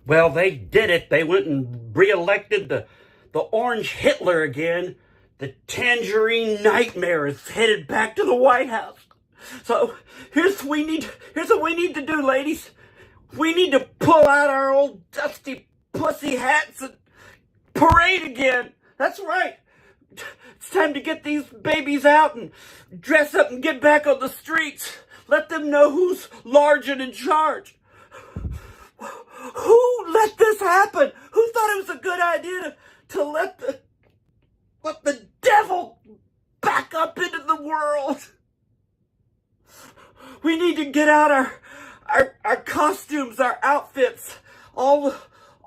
Well, they did it. They went and re-elected the orange Hitler again. The tangerine nightmare is headed back to the White House. So here's what we need to do, ladies. We need to pull out our old dusty pussy hats and parade again. That's right. It's time to get these babies out and dress up and get back on the streets. Let them know who's large and in charge. Who let this happen? Who thought it was a good idea to let the devil back up into the world? We need to get out our costumes, our outfits, all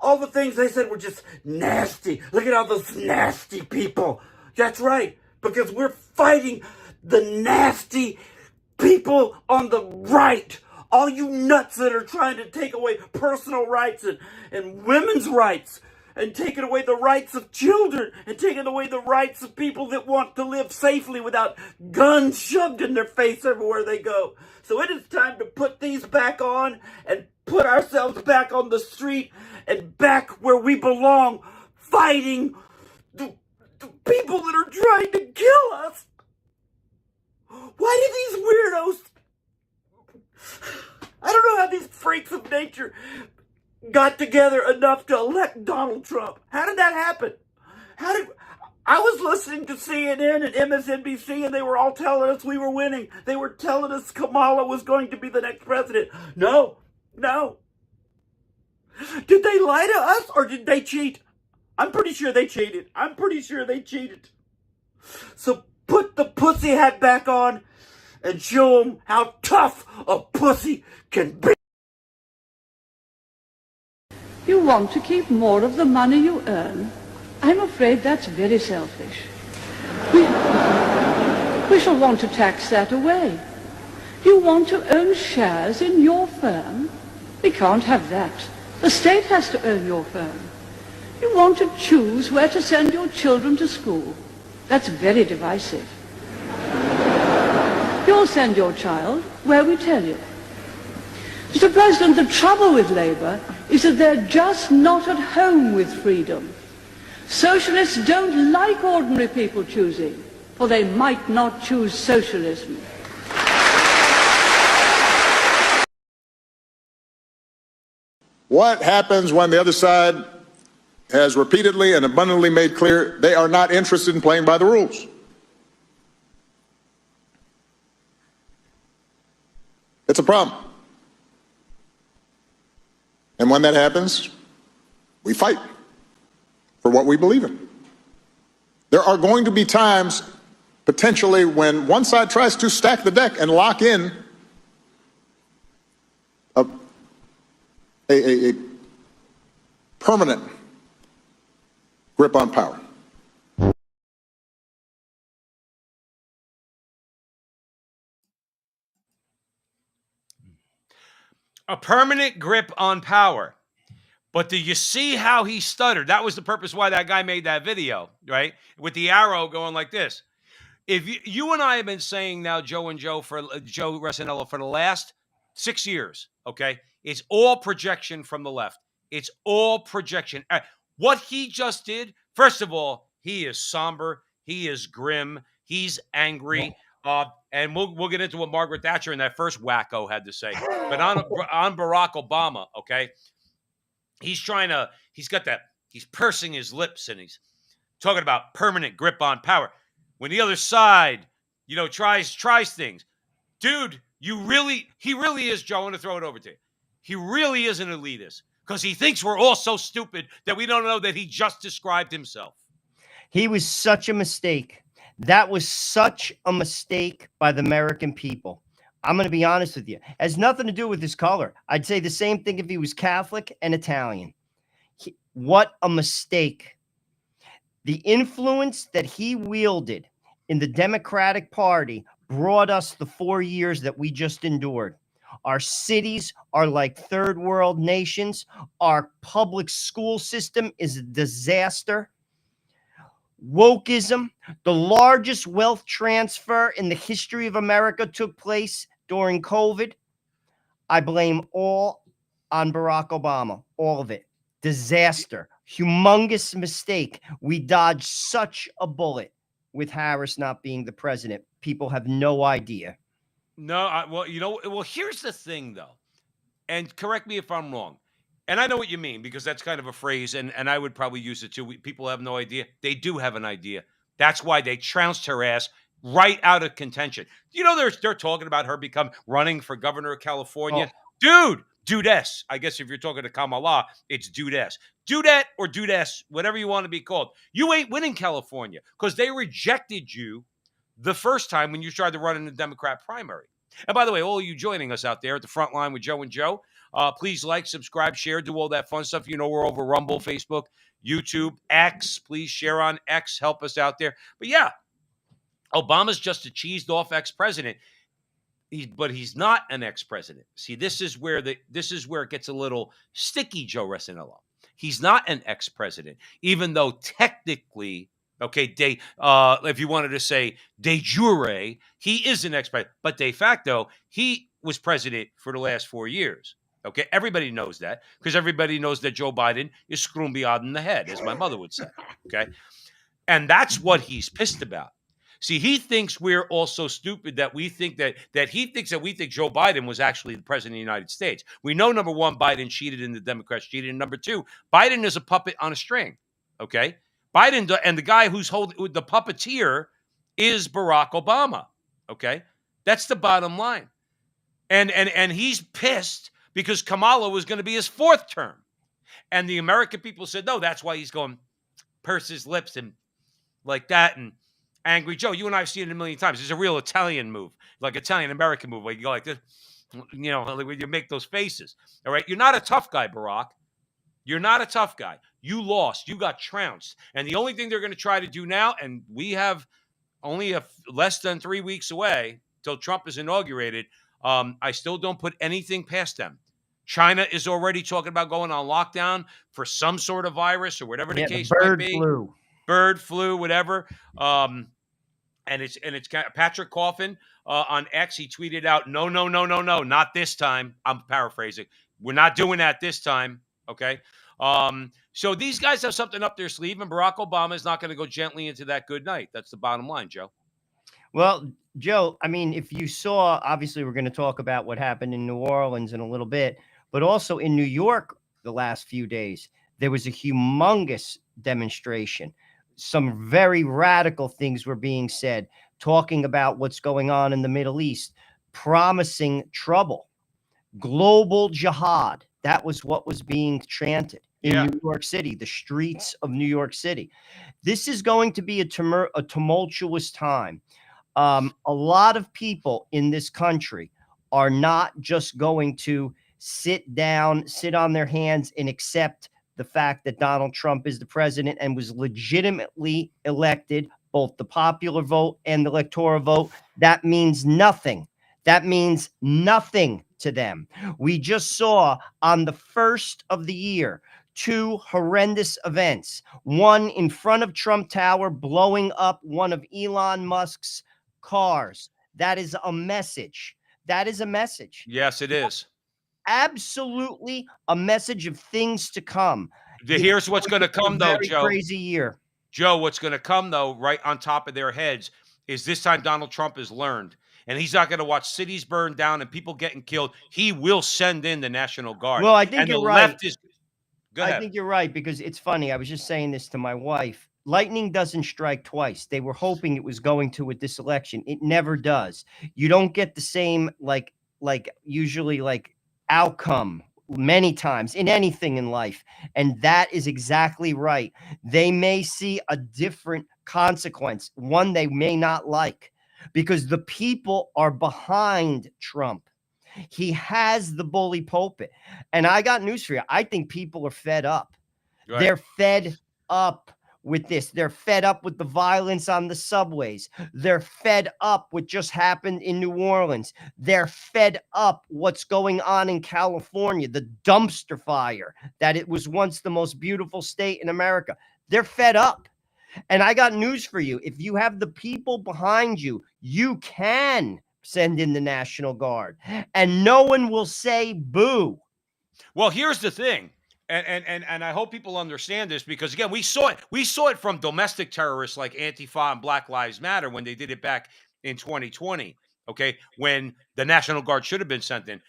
the things they said were just nasty. Look at all those nasty people. That's right, because we're fighting the nasty people on the right. All you nuts that are trying to take away personal rights and women's rights, and taking away the rights of children, and taking away the rights of people that want to live safely without guns shoved in their face everywhere they go. So it is time to put these back on and put ourselves back on the street and back where we belong, fighting the people that are trying to kill us. Why do these weirdos... I don't know how these freaks of nature got together enough to elect Donald Trump. How did that happen? I was listening to CNN and MSNBC, and they were all telling us we were winning. They were telling us Kamala was going to be the next president. No. Did they lie to us, or did they cheat? I'm pretty sure they cheated. So put the pussy hat back on and show them how tough a pussy can be. You want to keep more of the money you earn? I'm afraid that's very selfish. We shall want to tax that away. You want to own shares in your firm? We can't have that. The state has to own your firm. You want to choose where to send your children to school? That's very divisive. You'll send your child where we tell you. Mr. President, the trouble with Labour is that they're just not at home with freedom. Socialists don't like ordinary people choosing, for they might not choose socialism. What happens when the other side has repeatedly and abundantly made clear they are not interested in playing by the rules? It's a problem. And when that happens, we fight for what we believe in. There are going to be times, potentially, when one side tries to stack the deck and lock in a permanent grip on power. A permanent grip on power. But do you see how he stuttered? That was the purpose why that guy made that video, right? With the arrow going like this. If you and I have been saying now, Joe Resinello, for the last 6 years, okay? It's all projection from the left. It's all projection. What he just did, first of all, he is somber. He is grim. He's angry. And we'll get into what Margaret Thatcher and that first wacko had to say. But on Barack Obama, okay, he's pursing his lips and he's talking about permanent grip on power. When the other side, tries things. Dude, he really is, Joe, I'm going to throw it over to you. He really is an elitist because he thinks we're all so stupid that we don't know that he just described himself. He was such a mistake. That was such a mistake by the American people. I'm going to be honest with you. It has nothing to do with his color. I'd say the same thing if he was Catholic and Italian. What a mistake. The influence that he wielded in the Democratic Party brought us the 4 years that we just endured. Our cities are like third world nations. Our public school system is a disaster. Wokeism, the largest wealth transfer in the history of America took place during COVID. I blame all on Barack Obama. All of it. Disaster. Humongous mistake. We dodged such a bullet with Harris not being the president. People have no idea. No, well, well, here's the thing, though, and correct me if I'm wrong. And I know what you mean because that's kind of a phrase, and I would probably use it too. People have no idea. They do have an idea. That's why they trounced her ass right out of contention. They're talking about her running for governor of California. Dudess. I guess if you're talking to Kamala, it's Dudess. Dudette or Dudess, whatever you want to be called. You ain't winning California because they rejected you the first time when you tried to run in the Democrat primary. And by the way, all of you joining us out there at the front line with Joe and Joe, please like, subscribe, share, do all that fun stuff. We're over Rumble, Facebook, YouTube, X. Please share on X. Help us out there. But yeah, Obama's just a cheesed off ex-president. But he's not an ex-president. See, this is where it gets a little sticky, Joe Resinello. He's not an ex-president, even though technically, okay, if you wanted to say de jure, he is an ex-president, but de facto, he was president for the last 4 years. Okay, everybody knows that because everybody knows that Joe Biden is scrumbiad in the head, as my mother would say. Okay, and that's what he's pissed about. See, he thinks we're all so stupid that we think that he thinks that we think Joe Biden was actually the president of the United States. We know, number one, Biden cheated and the Democrats cheated. And number two, Biden is a puppet on a string. Okay? Biden, and the guy who's holding the puppeteer is Barack Obama. Okay? That's the bottom line. And he's pissed because Kamala was going to be his fourth term. And the American people said, no, that's why he's going purse his lips and like that. And Angry Joe, you and I have seen it a million times. It's a real Italian move, like Italian-American move, where you go like this, like when you make those faces. All right? You're not a tough guy, Barack. You're not a tough guy. You lost. You got trounced. And the only thing they're going to try to do now, and we have only less than 3 weeks away till Trump is inaugurated, I still don't put anything past them. China is already talking about going on lockdown for some sort of virus or whatever the case might be. Bird flu, whatever. And it's Patrick Coffin on X. He tweeted out, no, not this time. I'm paraphrasing. We're not doing that this time. Okay. So these guys have something up their sleeve, and Barack Obama is not going to go gently into that good night. That's the bottom line, Joe. Well, Joe, I mean, if you saw, obviously, we're going to talk about what happened in New Orleans in a little bit, but also in New York the last few days, there was a humongous demonstration. Some very radical things were being said, talking about what's going on in the Middle East, promising trouble, global jihad. That was what was being chanted in New York City, the streets of New York City. This is going to be a tumultuous time. A lot of people in this country are not just going to sit on their hands and accept the fact that Donald Trump is the president and was legitimately elected, both the popular vote and the electoral vote. That means nothing. That means nothing to them. We just saw on the first of the year 2 horrendous events. One in front of Trump Tower, blowing up one of Elon Musk's cars. That is a message. That is a message. Yes, it is. Absolutely a message of things to come. Here's what's going to come, though, Joe. Crazy year. Joe, what's going to come, though, right on top of their heads is this time Donald Trump has learned. And he's not going to watch cities burn down and people getting killed. He will send in the National Guard. Well, I think you're right. Go ahead. I think you're right, because it's funny. I was just saying this to my wife. Lightning doesn't strike twice. They were hoping it was going to with this election. It never does. You don't get the same, usually outcome many times in anything in life. And that is exactly right. They may see a different consequence, one they may not like, because the people are behind Trump. He has the bully pulpit. And I got news for you. I think people are fed up. Right. They're fed up with this. They're fed up with the violence on the subways. They're fed up with what just happened in New Orleans. They're fed up what's going on in California, the dumpster fire that it was once the most beautiful state in America. They're fed up. And I got news for you. If you have the people behind you, you can send in the National Guard, and no one will say boo. Well, here's the thing, and I hope people understand this because again, we saw it from domestic terrorists like Antifa and Black Lives Matter when they did it back in 2020. Okay, when the National Guard should have been sent in.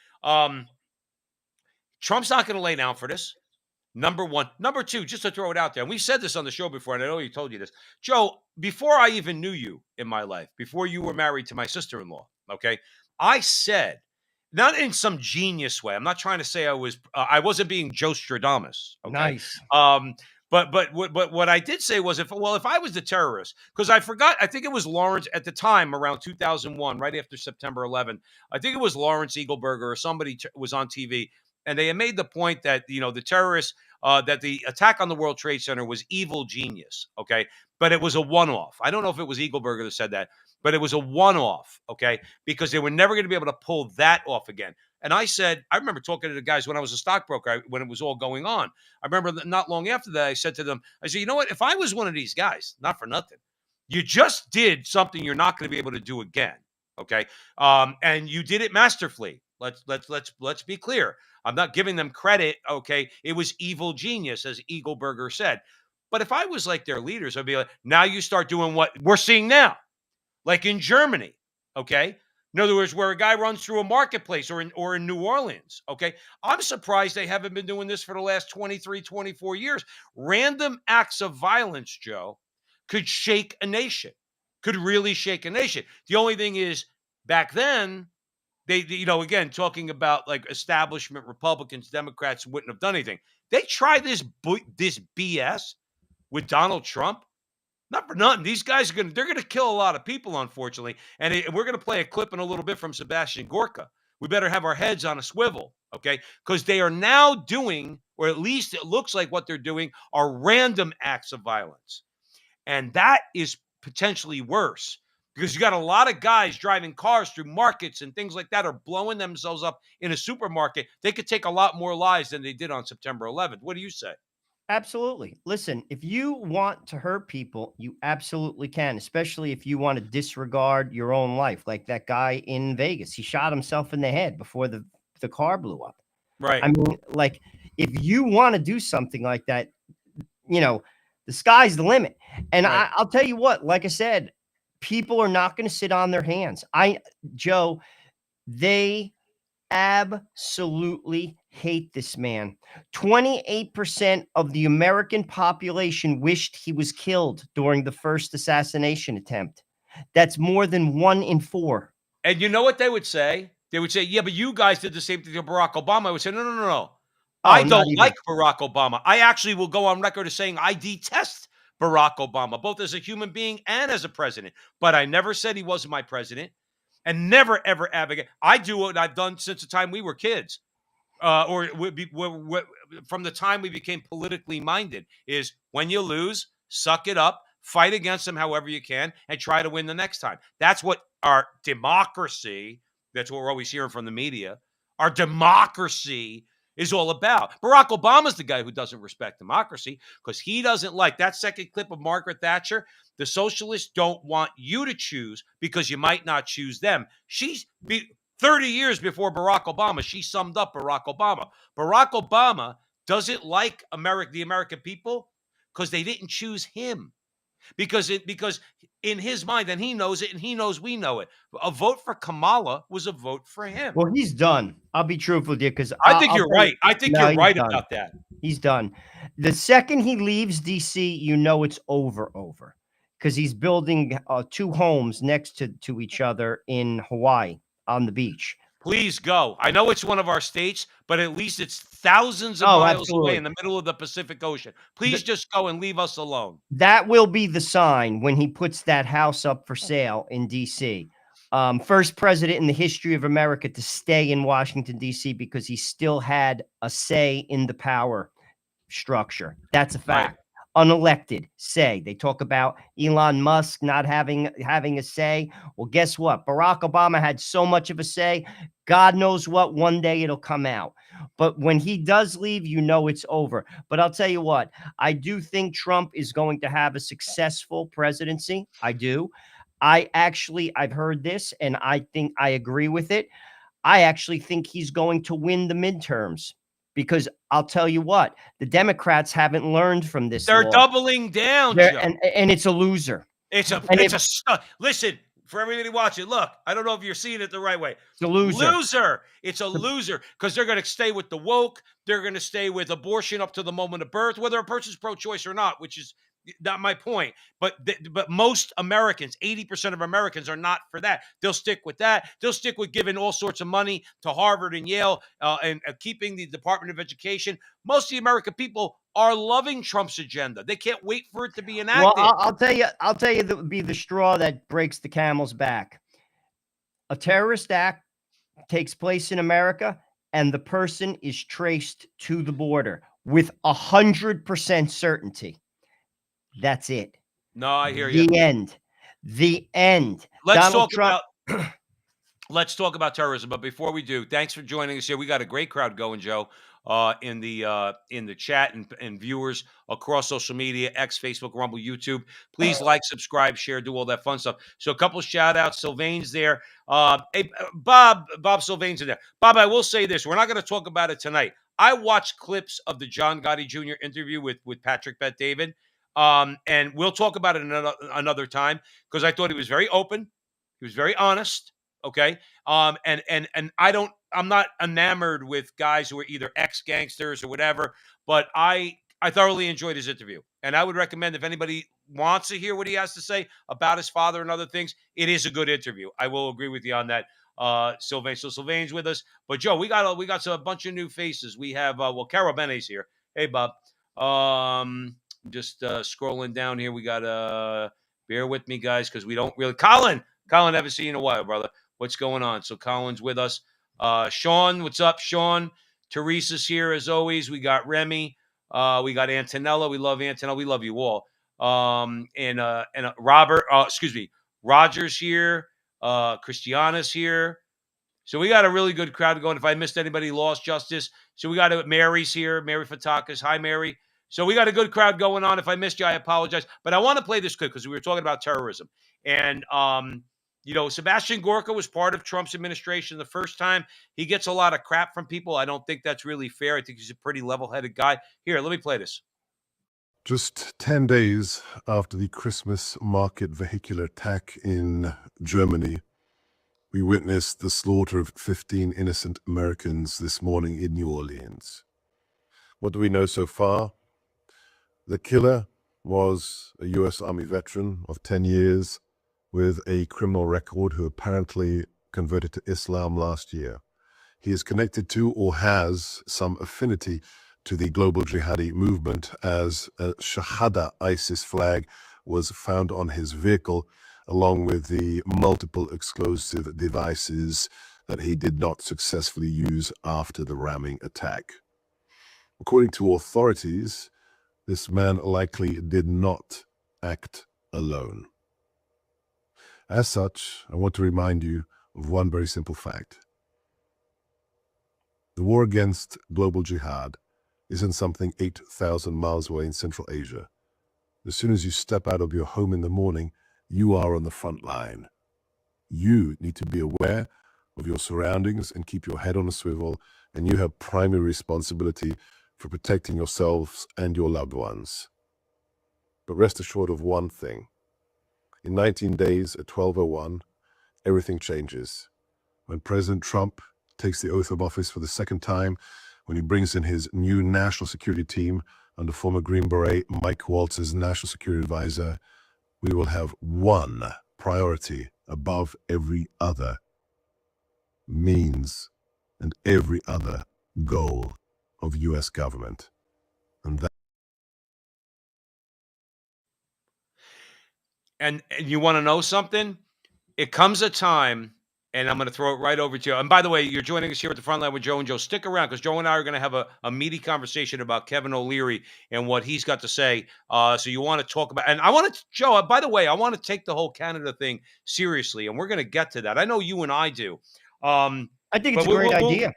Trump's not going to lay down for this. Number one. Number two, just to throw it out there, and we said this on the show before, and I know he told you this. Joe, before I even knew you in my life, before you were married to my sister-in-law, okay, I said, not in some genius way. I'm not trying to say I wasn't being Joe Stradamus, okay? Nice. But what I did say was if I was the terrorist, because I forgot, I think it was Lawrence at the time around 2001, right after September 11th. I think it was Lawrence Eagleberger or somebody was on TV, and they had made the point that the terrorists that the attack on the World Trade Center was evil genius, okay, but it was a one-off. I don't know if it was Eagleberger that said that, but it was a one-off, okay, because they were never going to be able to pull that off again. And I said, I remember talking to the guys when I was a stockbroker, when it was all going on. I remember that not long after that, I said to them, I said, you know what? If I was one of these guys, not for nothing, you just did something you're not going to be able to do again, okay? And you did it masterfully. Let's be clear. I'm not giving them credit, okay? It was evil genius, as Eagleberger said. But if I was like their leaders, I'd be like, now you start doing what we're seeing now, like in Germany, okay? In other words, where a guy runs through a marketplace or in New Orleans, okay? I'm surprised they haven't been doing this for the last 23, 24 years. Random acts of violence, Joe, could shake a nation, could really shake a nation. The only thing is, back then, they again, talking about like establishment Republicans, Democrats wouldn't have done anything. They tried this BS with Donald Trump. Not for nothing. These guys they're gonna kill a lot of people, unfortunately. And we're gonna play a clip in a little bit from Sebastian Gorka. We better have our heads on a swivel, okay? Because they are now doing, or at least it looks like what they're doing, are random acts of violence. And that is potentially worse because you got a lot of guys driving cars through markets and things like that are blowing themselves up in a supermarket. They could take a lot more lives than they did on September 11th. What do you say? Absolutely. Listen, if you want to hurt people, you absolutely can, especially if you want to disregard your own life, like that guy in Vegas. He shot himself in the head before the car blew up. Right. I mean, like, if you want to do something like that, the sky's the limit. And Right. I'll tell you what, like I said, people are not going to sit on their hands. Joe, they absolutely hate this man. 28% of the American population wished he was killed during the first assassination attempt. That's more than 1 in 4. And you know what they would say? They would say, yeah, but you guys did the same thing to Barack Obama. I would say, no. I not don't even. like Barack Obama. I actually will go on record as saying I detest Barack Obama, both as a human being and as a president. But I never said he wasn't my president and never, ever advocate. I do what I've done since the time we were kids. From the time we became politically minded, is when you lose, suck it up, fight against them however you can, and try to win the next time. That's what our democracy, that's what we're always hearing from the media, our democracy is all about. Barack Obama's the guy who doesn't respect democracy because he doesn't like that second clip of Margaret Thatcher. The socialists don't want you to choose because you might not choose them. 30 years before Barack Obama, she summed up Barack Obama. Barack Obama doesn't like the American people because they didn't choose him. Because in his mind, and he knows it, and he knows we know it, a vote for Kamala was a vote for him. Well, he's done. I'll be truthful with you because I think you're right. I think you're right about that. He's done. The second he leaves DC, it's over because he's building 2 homes next to each other in Hawaii on the beach. Please go. I know it's one of our states, but at least it's thousands of miles away in the middle of the Pacific Ocean. Please just go and leave us alone. That will be the sign when he puts that house up for sale in D.C. First president in the history of America to stay in Washington, D.C. because he still had a say in the power structure. That's a fact. Right. Unelected say. They talk about Elon Musk not having a say. Well, guess what? Barack Obama had so much of a say. God knows what, one day it'll come out. But when he does leave, it's over. But I'll tell you what, I do think Trump is going to have a successful presidency. I do. I've heard this, and I think I agree with it. I actually think he's going to win the midterms because I'll tell you what, the Democrats haven't learned from this They're law. doubling down, They're- Joe. and it's a loser. It's a and it's if- a listen for everybody watching. Look, I don't know if you're seeing it the right way. It's a loser. Loser. It's a loser because they're going to stay with the woke. They're going to stay with abortion up to the moment of birth, whether a person's pro-choice or not, which is not my point. But most Americans, 80% of Americans, are not for that. They'll stick with that. They'll stick with giving all sorts of money to Harvard and Yale and keeping the Department of Education. Most of the American people are loving Trump's agenda. They can't wait for it to be enacted. Well, I'll tell you that would be the straw that breaks the camel's back. A terrorist act takes place in America, and the person is traced to the border with 100% certainty. That's it. No, I hear you. The end. The end. Let's Donald talk about let's talk about terrorism. But before we do, thanks for joining us here. We got a great crowd going, Joe, in the chat and viewers across social media, X, Facebook, Rumble, YouTube. Please like, subscribe, share, do all that fun stuff. So a couple shout outs. Sylvain's there. Hey, Bob Sylvain's in there. Bob, I will say this. We're not going to talk about it tonight. I watched clips of the John Gotti Jr. interview with Patrick Bet-David. And we'll talk about it another time because I thought he was very open. He was very honest. Okay. And I'm not enamored with guys who are either ex-gangsters or whatever, but I thoroughly enjoyed his interview. And I would recommend if anybody wants to hear what he has to say about his father and other things, it is a good interview. I will agree with you on that. Sylvain. So Sylvain's with us. But Joe, we got a bunch of new faces. We have Carol Bene's here. Hey, Bob. Just scrolling down here. We got bear with me, guys, because we don't really. Colin, haven't seen you in a while, brother. What's going on? So Colin's with us. Sean, what's up, Sean? Teresa's here as always. We got Remy. We got Antonella. We love Antonella. We love you all. And Robert. Roger's here. Christiana's here. So we got a really good crowd going. If I missed anybody, lost justice. So we got Mary's here. Mary Fatakas. Hi, Mary. So we got a good crowd going on. If I missed you, I apologize. But I want to play this clip because we were talking about terrorism. And, Sebastian Gorka was part of Trump's administration the first time. He gets a lot of crap from people. I don't think that's really fair. I think he's a pretty level-headed guy. Here, let me play this. Just 10 days after the Christmas market vehicular attack in Germany, we witnessed the slaughter of 15 innocent Americans this morning in New Orleans. What do we know so far? The killer was a U.S. Army veteran of 10 years with a criminal record who apparently converted to Islam last year. He is connected to or has some affinity to the global jihadi movement, as a Shahada ISIS flag was found on his vehicle, along with the multiple explosive devices that he did not successfully use after the ramming attack. According to authorities, this man likely did not act alone. As such, I want to remind you of one very simple fact. The war against global jihad isn't something 8,000 miles away in Central Asia. As soon as you step out of your home in the morning, you are on the front line. You need to be aware of your surroundings and keep your head on a swivel, and you have primary responsibility for protecting yourselves and your loved ones. But rest assured of one thing. In 19 days at 12:01, everything changes. When President Trump takes the oath of office for the second time, when he brings in his new national security team under former Green Beret Mike Waltz as national security advisor, we will have one priority above every other means and every other goal of U.S. government. And that. And you want to know something? It comes a time, and I'm going to throw it right over to you. And by the way, you're joining us here at the front line with Joe and Joe. Stick around because Joe and I are going to have a meaty conversation about Kevin O'Leary and what he's got to say. So you want to talk about, and I want to, Joe, by the way, I want to take the whole Canada thing seriously, and we're going to get to that. I know you and I do. I think it's a great idea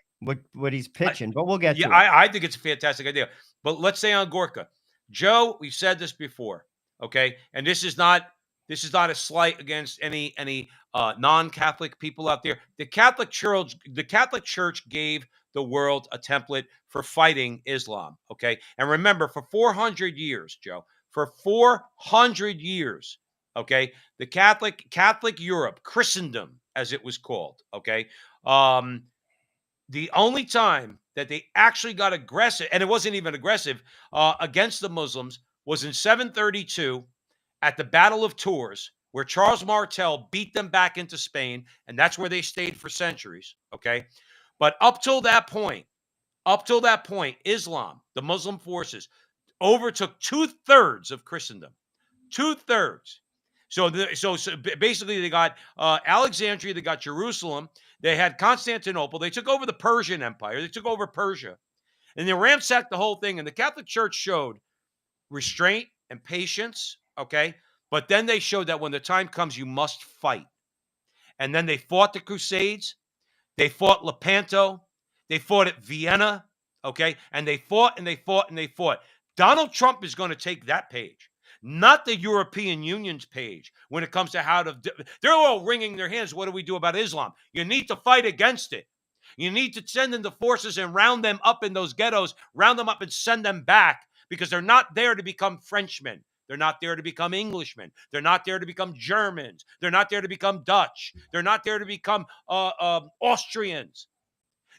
what he's pitching, but we'll get to it. I think it's a fantastic idea. But let's say on Gorka. Joe, we've said this before, okay? And this is not a slight against any non-Catholic people out there. The Catholic Church gave the world a template for fighting Islam. Okay. And remember, for 400 years, Joe, for 400 years, okay, the Catholic Europe, Christendom, as it was called, okay, the only time that they actually got aggressive, and it wasn't even aggressive, against the Muslims was in 732 at the Battle of Tours, where Charles Martel beat them back into Spain, and that's where they stayed for centuries, okay? But up till that point, Islam, the Muslim forces, overtook 2/3 of Christendom. 2/3. So basically, they got Alexandria, they got Jerusalem, they had Constantinople, they took over the Persian Empire, they took over Persia, and they ransacked the whole thing. And the Catholic Church showed restraint and patience, okay? But then they showed that when the time comes, you must fight. And then they fought the Crusades, they fought Lepanto, they fought at Vienna, okay? And they fought and they fought and they fought. Donald Trump is going to take that page, not the European Union's page, when it comes to how to. They're all wringing their hands. What do we do about Islam? You need to fight against it. You need to send in the forces and round them up in those ghettos, round them up and send them back, because they're not there to become Frenchmen. They're not there to become Englishmen. They're not there to become Germans. They're not there to become Dutch. They're not there to become Austrians.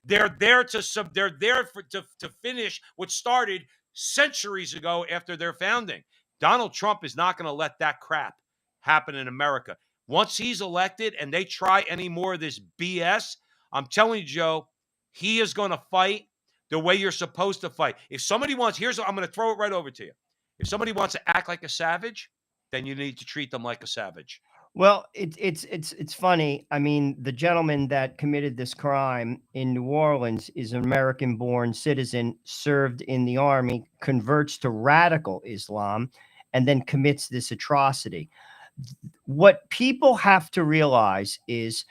They're there to finish what started centuries ago after their founding. Donald Trump is not going to let that crap happen in America. Once he's elected and they try any more of this BS, I'm telling you, Joe, he is going to fight the way you're supposed to fight. If somebody wants, I'm going to throw it right over to you. If somebody wants to act like a savage, then you need to treat them like a savage. Well, it's funny. I mean, the gentleman that committed this crime in New Orleans is an American-born citizen, served in the army, converts to radical Islam, and then commits this atrocity. What people have to realize is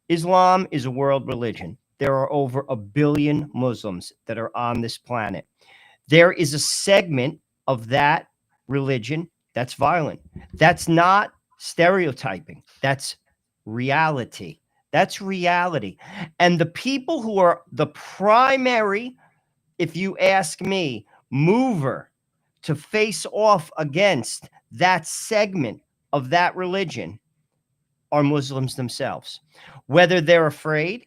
Islam is a world religion. There are over 1 billion Muslims that are on this planet. There is a segment of that religion that's violent. That's not stereotyping. That's reality. That's reality. And the people who are the primary, if you ask me, mover to face off against that segment of that religion are Muslims themselves. Whether they're afraid,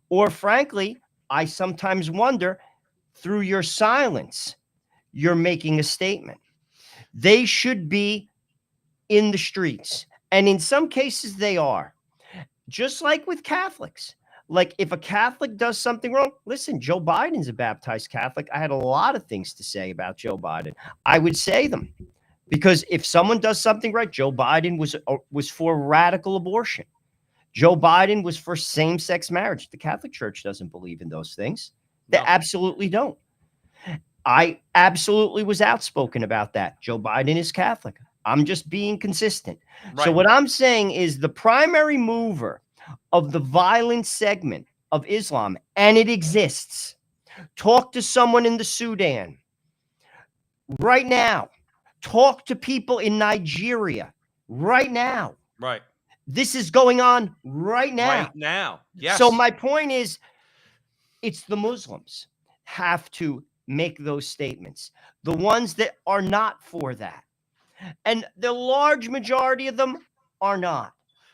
or frankly, I sometimes wonder, through your silence, you're making a statement. They should be in the streets. And in some cases, they are. Just like with Catholics. Like, if a Catholic does something wrong, listen, Joe Biden's a baptized Catholic. I had a lot of things to say about Joe Biden. I would say them. Because if someone does something right, Joe Biden was for radical abortion. Joe Biden was for same-sex marriage. The Catholic Church doesn't believe in those things. They absolutely don't. I absolutely was outspoken about that. Joe Biden is Catholic. I'm just being consistent. Right. So what I'm saying is the primary mover of the violent segment of Islam, and it exists. Talk to someone in the Sudan right now. Talk to people in Nigeria right now. Right. This is going on right now. Right now. Yes. So my point is, it's the Muslims have to make those statements. The ones that are not for that. And the large majority of them are not.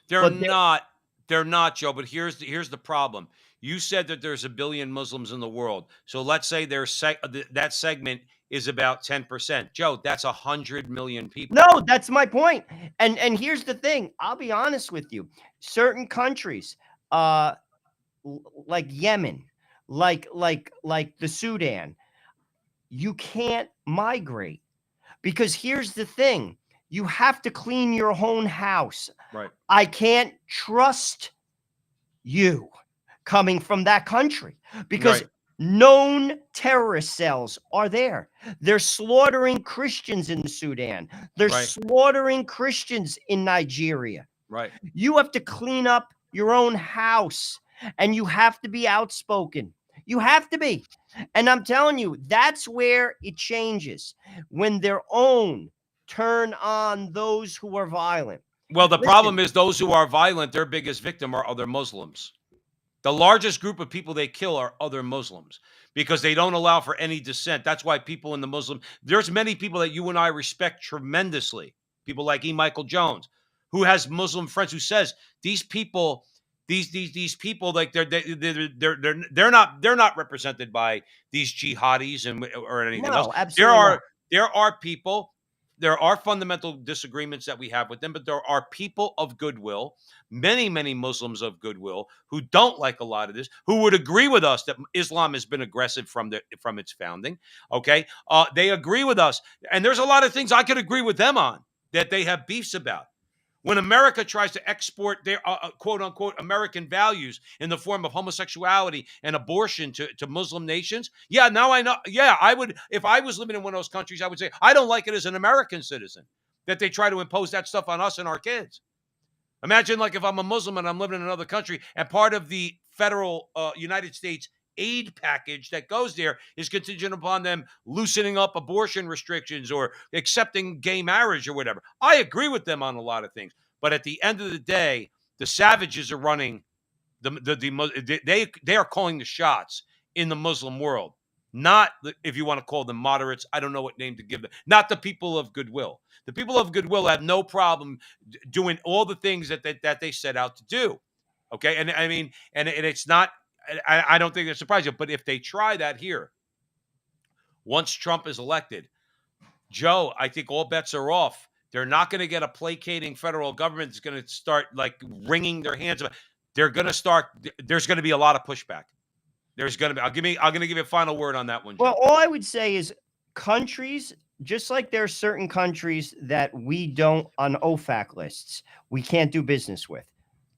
They're not, Joe, but here's the problem. You said that there's 1 billion Muslims in the world. So let's say that segment is about 10%. Joe, that's 100 million people. No, that's my point. And here's the thing. I'll be honest with you. Certain countries, like Yemen, like the Sudan, you can't migrate. Because here's the thing. You have to clean your own house. Right. I can't trust you coming from that country because known terrorist cells are there. They're slaughtering Christians in the Sudan. They're slaughtering Christians in Nigeria. Right. You have to clean up your own house, and you have to be outspoken. You have to be. And I'm telling you, that's where it changes. When their own turn on those who are violent. Well, the problem is those who are violent, their biggest victim are other Muslims. The largest group of people they kill are other Muslims because they don't allow for any dissent. That's why people in the Muslim, there's many people that you and I respect tremendously. People like E. Michael Jones, who has Muslim friends, who says these people, these people, like they're not represented by these jihadis and or anything else. No, absolutely not. There are people. There are fundamental disagreements that we have with them, but there are people of goodwill, many Muslims of goodwill, who don't like a lot of this, who would agree with us that Islam has been aggressive from its founding. Okay, they agree with us, and there's a lot of things I could agree with them on that they have beefs about. When America tries to export their quote unquote American values in the form of homosexuality and abortion to Muslim nations, yeah, now I know. Yeah, I would, if I was living in one of those countries, I would say, I don't like it as an American citizen that they try to impose that stuff on us and our kids. Imagine, like, if I'm a Muslim and I'm living in another country and part of the federal United States aid package that goes there is contingent upon them loosening up abortion restrictions or accepting gay marriage or whatever. I agree with them on a lot of things, but at the end of the day, the savages are running they are calling the shots in the Muslim world. Not if you want to call them moderates, I don't know what name to give them. Not the people of goodwill. The people of goodwill have no problem doing all the things that they set out to do. Okay, and I mean, and it's not. I don't think it's surprising, but if they try that here, once Trump is elected, Joe, I think all bets are off. They're not going to get a placating federal government that's going to start like wringing their hands. They're going to start. There's going to be a lot of pushback. There's going to be. I'm going to give you a final word on that one, Joe. Well, all I would say is countries, just like there are certain countries that we don't on OFAC lists, we can't do business with.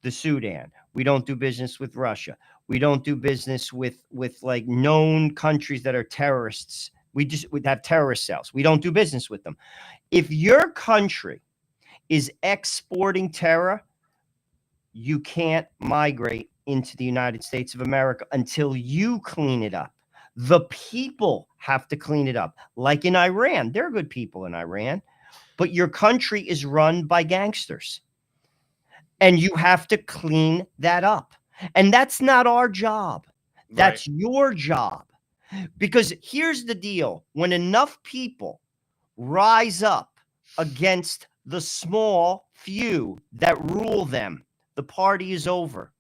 The Sudan. We don't do business with Russia. We don't do business with like known countries that are terrorists. We'd have terrorist cells. We don't do business with them. If your country is exporting terror, you can't migrate into the United States of America until you clean it up. The people have to clean it up. Like in Iran, they're good people in Iran, but your country is run by gangsters. And you have to clean that up. And that's not our job. That's your job. Because here's the deal. When enough people rise up against the small few that rule them, the party is over.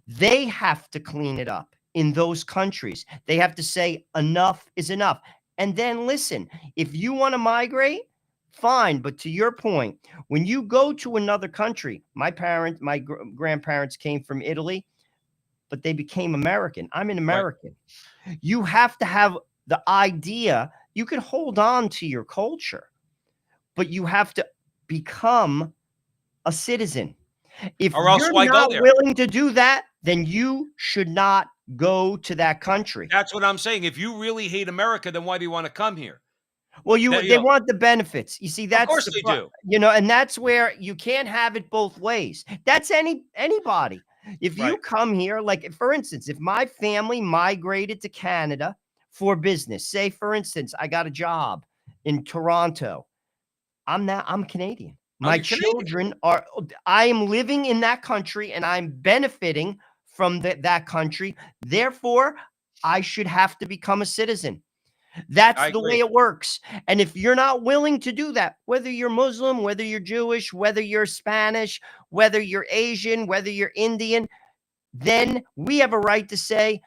They have to clean it up in those countries. They have to say enough is enough. And then listen, if you want to migrate, fine. But to your point, when you go to another country, my grandparents came from Italy, but they became American. I'm an American. Right. You have to have the idea. You can hold on to your culture, but you have to become a citizen. If you're not willing to do that, then you should not go to that country. That's what I'm saying. If you really hate America, then why do you want to come here? Well, they want the benefits. You see, that's of course they do. You know, and that's where you can't have it both ways. That's anybody. If you come here, like for instance, if my family migrated to Canada for business, say for instance, I got a job in Toronto, I'm Canadian. My children are. I am living in that country, and I'm benefiting from that country. Therefore, I should have to become a citizen. That's the way it works. And if you're not willing to do that, whether you're Muslim, whether you're Jewish, whether you're Spanish, whether you're Asian, whether you're Indian, then we have a right to say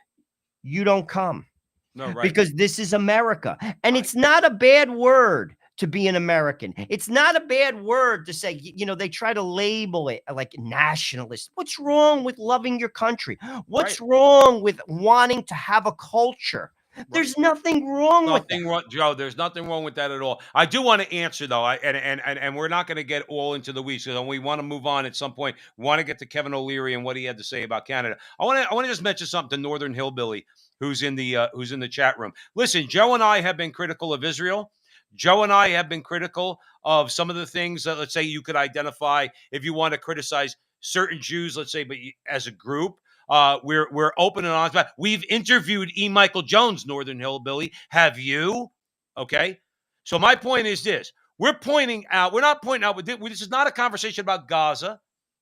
you don't come. No, right. Because this is America. And it's not a bad word to be an American. It's not a bad word to say, you know, they try to label it like nationalist. What's wrong with loving your country? What's wrong with wanting to have a culture? There's nothing wrong with that. Joe, there's nothing wrong with that at all. I do want to answer, though, and we're not going to get all into the weeds because we want to move on at some point. We want to get to Kevin O'Leary and what he had to say about Canada. I want to just mention something to Northern Hillbilly, who's in the chat room. Listen, Joe and I have been critical of Israel. Joe and I have been critical of some of the things that, let's say, you could identify if you want to criticize certain Jews, let's say, but as a group. We're open and honest about it. We've interviewed E. Michael Jones, Northern Hillbilly. Have you? Okay. So my point is this. We're not pointing out, this is not a conversation about Gaza.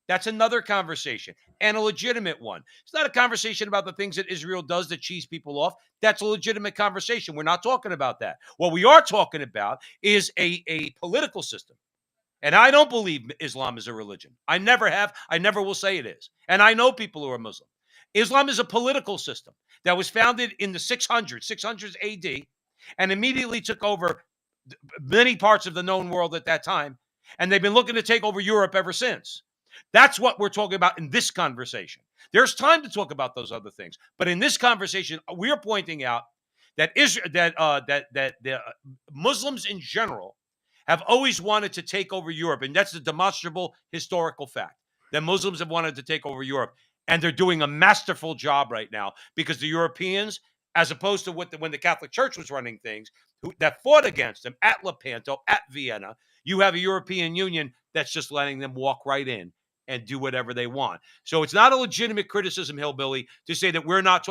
That's another conversation, and a legitimate one. It's not a conversation about the things that Israel does that cheese people off. That's a legitimate conversation. We're not talking about that. What we are talking about is a political system. And I don't believe Islam is a religion. I never have. I never will say it is. And I know people who are Muslim. Islam is a political system that was founded in the 600s AD, and immediately took over many parts of the known world at that time. And they've been looking to take over Europe ever since. That's what we're talking about in this conversation. There's time to talk about those other things, but in this conversation, we're pointing out that the Muslims in general have always wanted to take over Europe, and that's a demonstrable historical fact. That Muslims have wanted to take over Europe, and they're doing a masterful job right now because the Europeans, as opposed to when the Catholic Church was running things, that fought against them at Lepanto, at Vienna, you have a European Union that's just letting them walk right in and do whatever they want. So it's not a legitimate criticism, Hillbilly, to say that we're not,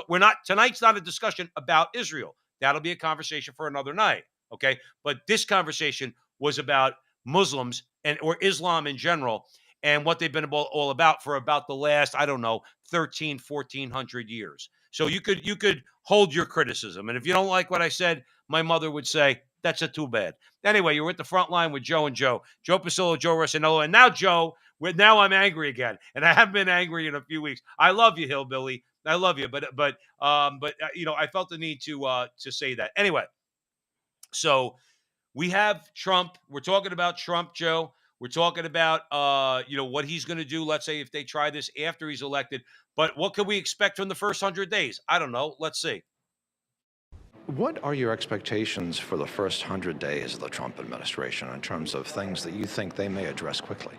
tonight's not a discussion about Israel. That'll be a conversation for another night, okay? But this conversation was about Muslims or Islam in general and what they've been all about for about the last, 1400 years. So you could hold your criticism. And if you don't like what I said, my mother would say, that's a too bad. Anyway, you're at the front line with Joe and Joe. Joe Pasillo, Joe Rossinello. And now, Joe, now I'm angry again. And I haven't been angry in a few weeks. I love you, Hillbilly. I love you. But I felt the need to say that. Anyway, so we have Trump. We're talking about Trump, Joe. We're talking about, what he's going to do, let's say, if they try this after he's elected. But what can we expect from the first 100 days? I don't know. Let's see. What are your expectations for the first 100 days of the Trump administration in terms of things that you think they may address quickly?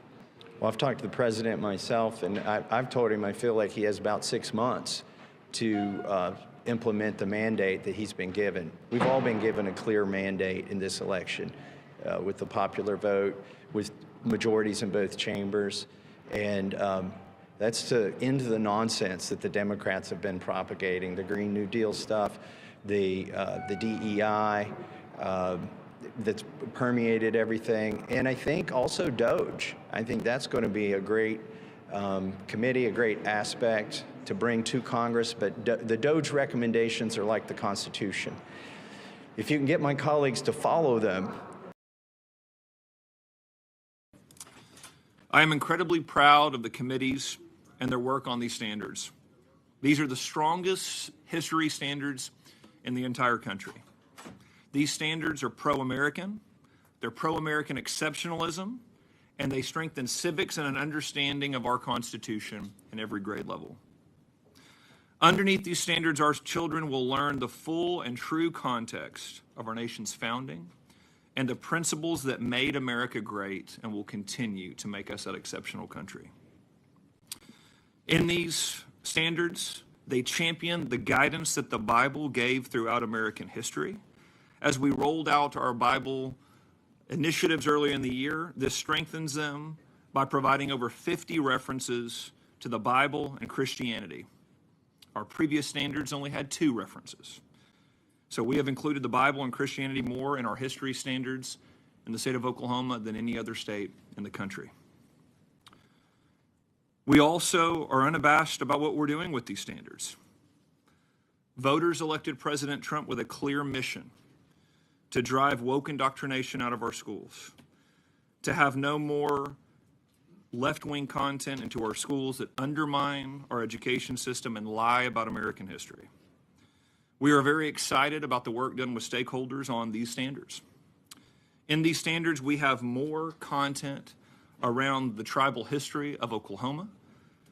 Well, I've talked to the president myself, and I've told him I feel like he has about 6 months to implement the mandate that he's been given. We've all been given a clear mandate in this election with the popular vote, with majorities in both chambers, and that's to end the nonsense that the Democrats have been propagating, the Green New Deal stuff, the DEI that's permeated everything, and I think also DOGE. I think that's going to be a great committee, a great aspect to bring to Congress, but the DOGE recommendations are like the Constitution. If you can get my colleagues to follow them. I am incredibly proud of the committees and their work on these standards. These are the strongest history standards in the entire country. These standards are pro-American, they're pro-American exceptionalism, and they strengthen civics and an understanding of our Constitution in every grade level. Underneath these standards, our children will learn the full and true context of our nation's founding and the principles that made America great and will continue to make us that exceptional country. In these standards, they champion the guidance that the Bible gave throughout American history. As we rolled out our Bible initiatives earlier in the year, this strengthens them by providing over 50 references to the Bible and Christianity. Our previous standards only had 2 references. So we have included the Bible and Christianity more in our history standards in the state of Oklahoma than any other state in the country. We also are unabashed about what we're doing with these standards. Voters elected President Trump with a clear mission to drive woke indoctrination out of our schools, to have no more left-wing content into our schools that undermine our education system and lie about American history. We are very excited about the work done with stakeholders on these standards. In these standards, we have more content around the tribal history of Oklahoma,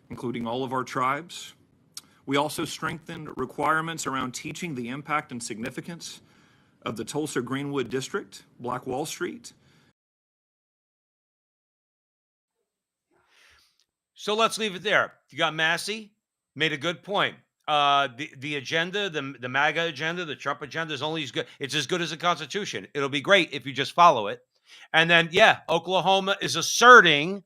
including all of our tribes. We also strengthened requirements around teaching the impact and significance of the Tulsa Greenwood District, Black Wall Street. So let's leave it there. You got Massey, made a good point. The agenda, the MAGA agenda, the Trump agenda is only as good. It's as good as the Constitution. It'll be great if you just follow it. And then, Oklahoma is asserting,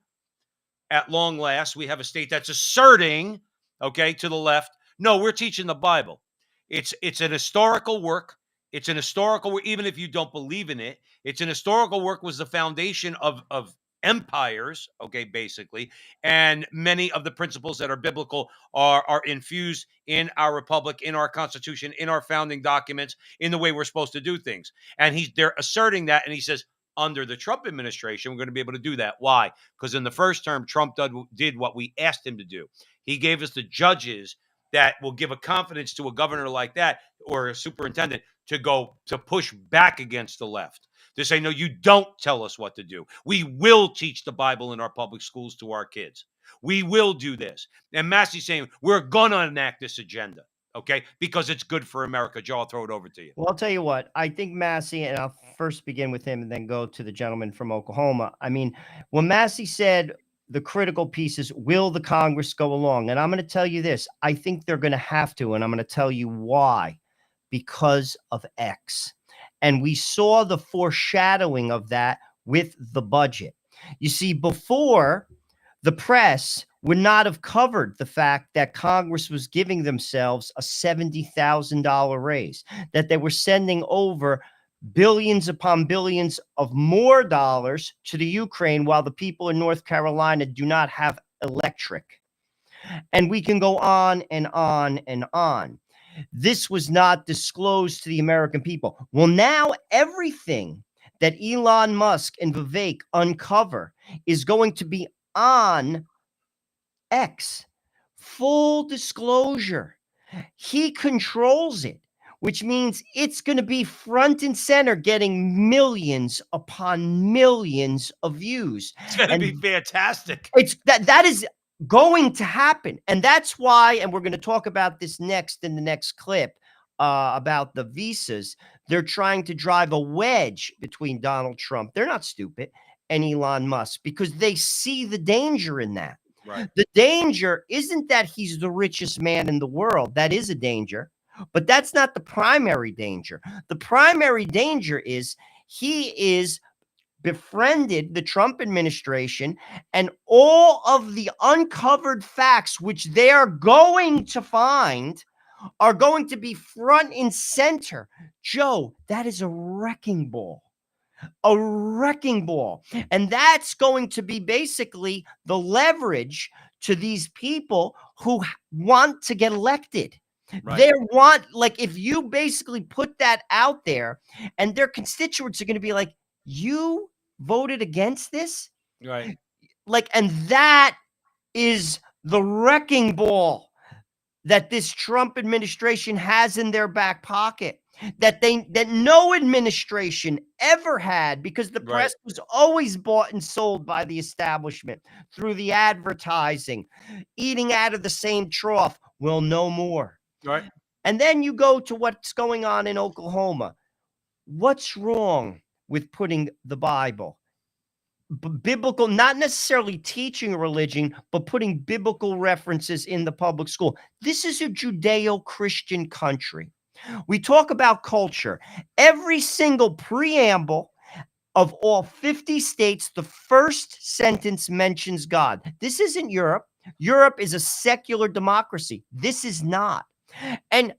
at long last, we have a state that's asserting, to the left, no, we're teaching the Bible. It's an historical work. It's an historical work, even if you don't believe in it. It's an historical work, was the foundation of empires, okay, basically, and many of the principles that are biblical are infused in our republic, in our constitution, in our founding documents, in the way we're supposed to do things. And they're asserting that, and he says, under the Trump administration, we're going to be able to do that. Why? Because in the first term, Trump did what we asked him to do. He gave us the judges that will give a confidence to a governor like that or a superintendent to push back against the left, to say, no, you don't tell us what to do. We will teach the Bible in our public schools to our kids. We will do this. And Massey's saying, we're going to enact this agenda, okay, because it's good for America. Joe, I'll throw it over to you. Well, I'll tell you what, I think Massey, and I'll first begin with him and then go to the gentleman from Oklahoma. I mean, when Massey said the critical piece is, will the Congress go along? And I'm going to tell you this, I think they're going to have to, and I'm going to tell you why. Because of X. And we saw the foreshadowing of that with the budget. You see, before, the press would not have covered the fact that Congress was giving themselves a $70,000 raise, that they were sending over billions upon billions of more dollars to the Ukraine while the people in North Carolina do not have electric. And we can go on and on and on. This was not disclosed to the American people. Well, now everything that Elon Musk and Vivek uncover is going to be on X. Full disclosure. He controls it, which means it's going to be front and center, getting millions upon millions of views. It's going to be fantastic. It's that is going to happen. And that's why, and we're going to talk about this next in the next clip, about the visas. They're trying to drive a wedge between Donald Trump, they're not stupid, and Elon Musk, because they see the danger in that. Right. The danger isn't that he's the richest man in the world. That is a danger, but that's not the primary danger. The primary danger is he is befriended the Trump administration, and all of the uncovered facts, which they are going to find, are going to be front and center. Joe, that is a wrecking ball. A wrecking ball. And that's going to be basically the leverage to these people who want to get elected. Right. They want, like, if you basically put that out there, and their constituents are going to be like, you voted against this? Right. Like, and that is the wrecking ball that this Trump administration has in their back pocket, that no administration ever had, because the press was always bought and sold by the establishment through the advertising, eating out of the same trough. Well, no more. Right. And then you go to what's going on in Oklahoma. What's wrong with putting the Bible, biblical, not necessarily teaching a religion, but putting biblical references in the public school? This is a Judeo-Christian country. We talk about culture. Every single preamble of all 50 states, the first sentence mentions God. This isn't Europe. Europe is a secular democracy. This is not. And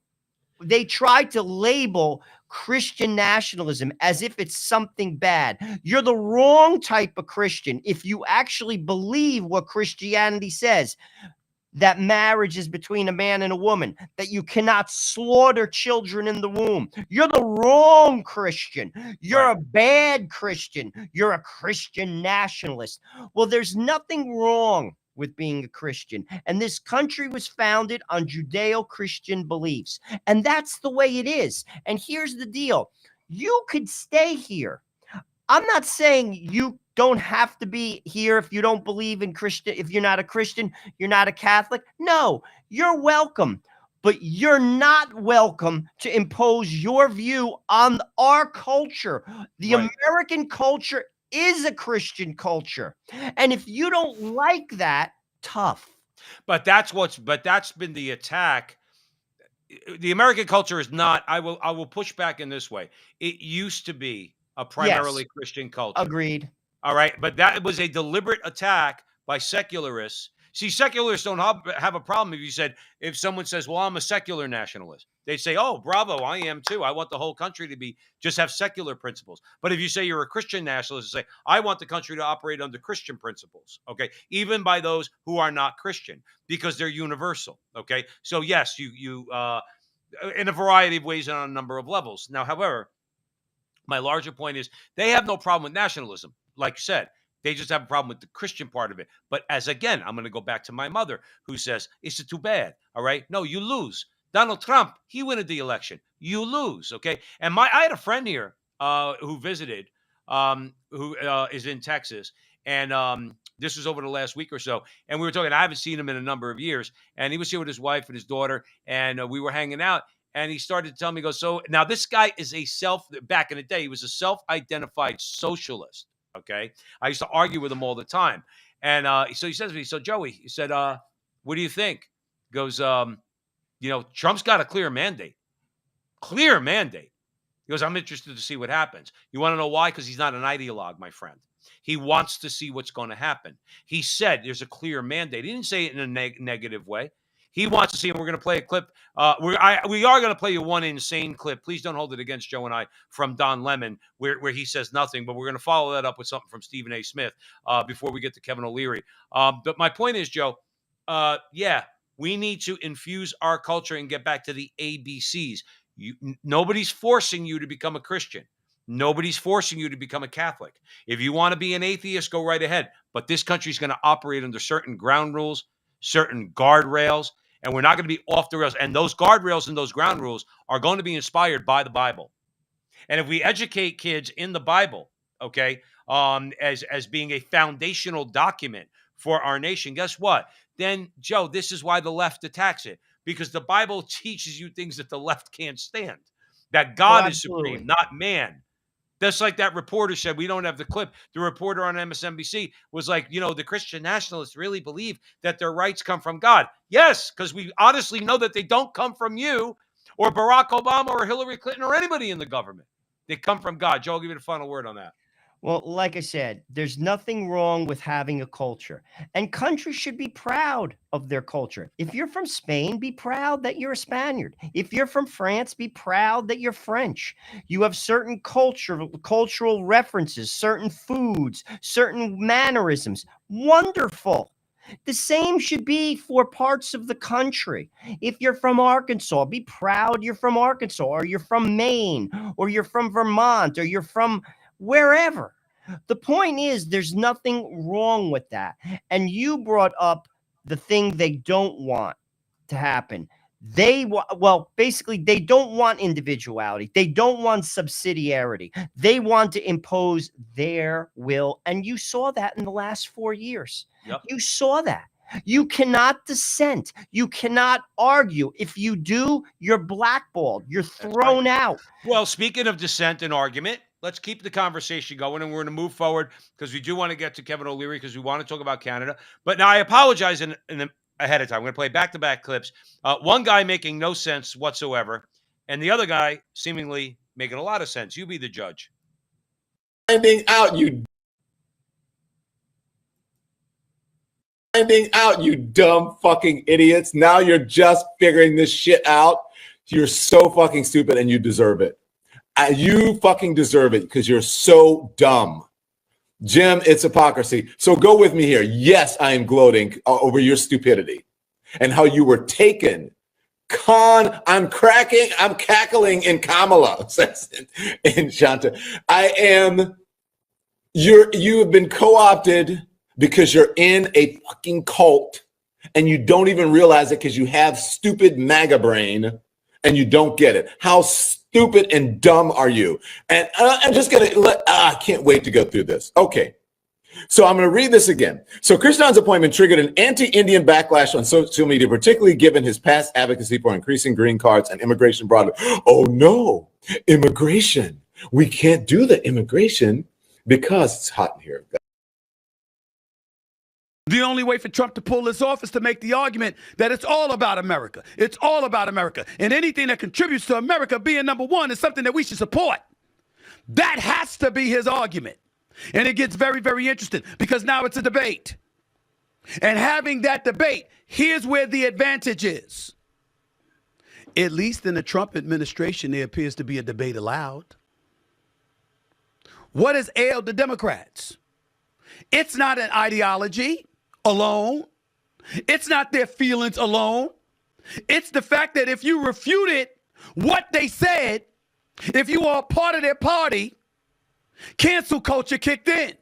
they try to label Christian nationalism as if it's something bad. You're the wrong type of Christian if you actually believe what Christianity says, that marriage is between a man and a woman, that you cannot slaughter children in the womb. You're the wrong Christian. You're a bad Christian. You're a Christian nationalist. Well, there's nothing wrong with being a Christian. And this country was founded on Judeo-Christian beliefs. And that's the way it is. And here's the deal. You could stay here. I'm not saying you don't have to be here if you don't believe in Christian. If you're not a Christian, you're not a Catholic. No, you're welcome. But you're not welcome to impose your view on our culture. The American culture is a Christian culture. And if you don't like that, tough. But that's been the attack. The American culture is not, I will push back in this way. It used to be a primarily Christian culture. Agreed. All right. But that was a deliberate attack by secularists See, secularists don't have a problem if someone says, well, I'm a secular nationalist. They say, oh, bravo, I am too. I want the whole country to just have secular principles. But if you say you're a Christian nationalist, say, I want the country to operate under Christian principles, okay? Even by those who are not Christian, because they're universal, okay? So yes, you in a variety of ways and on a number of levels. Now, however, my larger point is they have no problem with nationalism, like you said. They just have a problem with the Christian part of it. But again, I'm going to go back to my mother who says, is it too bad? All right. No, you lose. Donald Trump, he won the election. You lose. Okay. And I had a friend here who visited, who is in Texas. And this was over the last week or so. And we were talking, I haven't seen him in a number of years. And he was here with his wife and his daughter. And we were hanging out. And he started to tell me, he goes, so now this guy is back in the day, he was a self-identified socialist. Okay. I used to argue with him all the time. And so he says to me, so Joey, he said, what do you think? He goes, Trump's got a clear mandate. Clear mandate. He goes, I'm interested to see what happens. You want to know why? Because he's not an ideologue, my friend. He wants to see what's going to happen. He said there's a clear mandate. He didn't say it in a negative way. He wants to see, and we're going to play a clip. We are going to play you one insane clip. Please don't hold it against Joe and I, from Don Lemon, where he says nothing. But we're going to follow that up with something from Stephen A. Smith before we get to Kevin O'Leary. But my point is, Joe, we need to infuse our culture and get back to the ABCs. Nobody's forcing you to become a Christian. Nobody's forcing you to become a Catholic. If you want to be an atheist, go right ahead. But this country is going to operate under certain ground rules, certain guardrails. And we're not going to be off the rails. And those guardrails and those ground rules are going to be inspired by the Bible. And if we educate kids in the Bible, okay, as being a foundational document for our nation, guess what? Then, Joe, this is why the left attacks it. Because the Bible teaches you things that the left can't stand. That God is supreme, not man. Just like that reporter said, we don't have the clip. The reporter on MSNBC was like, the Christian nationalists really believe that their rights come from God. Yes, because we honestly know that they don't come from you or Barack Obama or Hillary Clinton or anybody in the government. They come from God. Joe, I'll give you the final word on that. Well, like I said, there's nothing wrong with having a culture, and countries should be proud of their culture. If you're from Spain, be proud that you're a Spaniard. If you're from France, be proud that you're French. You have certain cultural references, certain foods, certain mannerisms. Wonderful. The same should be for parts of the country. If you're from Arkansas, be proud you're from Arkansas, or you're from Maine, or you're from Vermont, or you're from wherever. The point is, there's nothing wrong with that. And you brought up the thing they don't want to happen. Basically, they don't want individuality. They don't want subsidiarity. They want to impose their will. And you saw that in the last 4 years. Yep. You saw that. You cannot dissent. You cannot argue. If you do, you're blackballed. You're thrown out. Well, speaking of dissent and argument, let's keep the conversation going, and we're going to move forward because we do want to get to Kevin O'Leary because we want to talk about Canada. But now I apologize ahead of time. I'm going to play back-to-back clips. One guy making no sense whatsoever, and the other guy seemingly making a lot of sense. You be the judge. Finding out, you dumb fucking idiots. Now you're just figuring this shit out. You're so fucking stupid, and you deserve it. You fucking deserve it because you're so dumb. Jim, it's hypocrisy. So go with me here. Yes, I am gloating over your stupidity and how you were taken. I'm cackling in Kamala, says in Shanta. You have been co-opted because you're in a fucking cult and you don't even realize it because you have stupid MAGA brain and you don't get it. How stupid and dumb are you? And I'm just going to I can't wait to go through this. Okay. So I'm going to read this again. So Krishnan's appointment triggered an anti-Indian backlash on social media, particularly given his past advocacy for increasing green cards and immigration broadly. Oh no, immigration. We can't do the immigration because it's hot in here. The only way for Trump to pull this off is to make the argument that it's all about America. It's all about America. And anything that contributes to America being number one is something that we should support. That has to be his argument. And it gets very, very interesting because now it's a debate. And having that debate, here's where the advantage is. At least in the Trump administration, there appears to be a debate allowed. What has ailed the Democrats? It's not an ideology alone. It's not their feelings alone. It's the fact that if you refuted what they said, if you are a part of their party, cancel culture kicked in.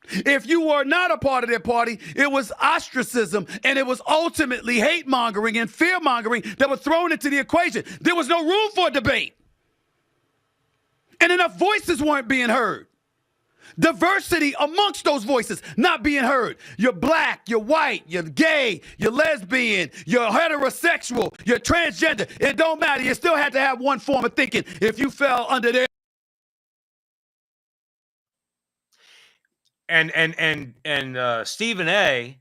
If you were not a part of their party, it was ostracism, and it was ultimately hate mongering and fear mongering that was thrown into the equation. There was no room for a debate. And enough voices weren't being heard. Diversity amongst those voices not being heard. You're black, you're white, you're gay, you're lesbian, you're heterosexual, you're transgender. It don't matter. You still had to have one form of thinking if you fell under their. And Stephen A.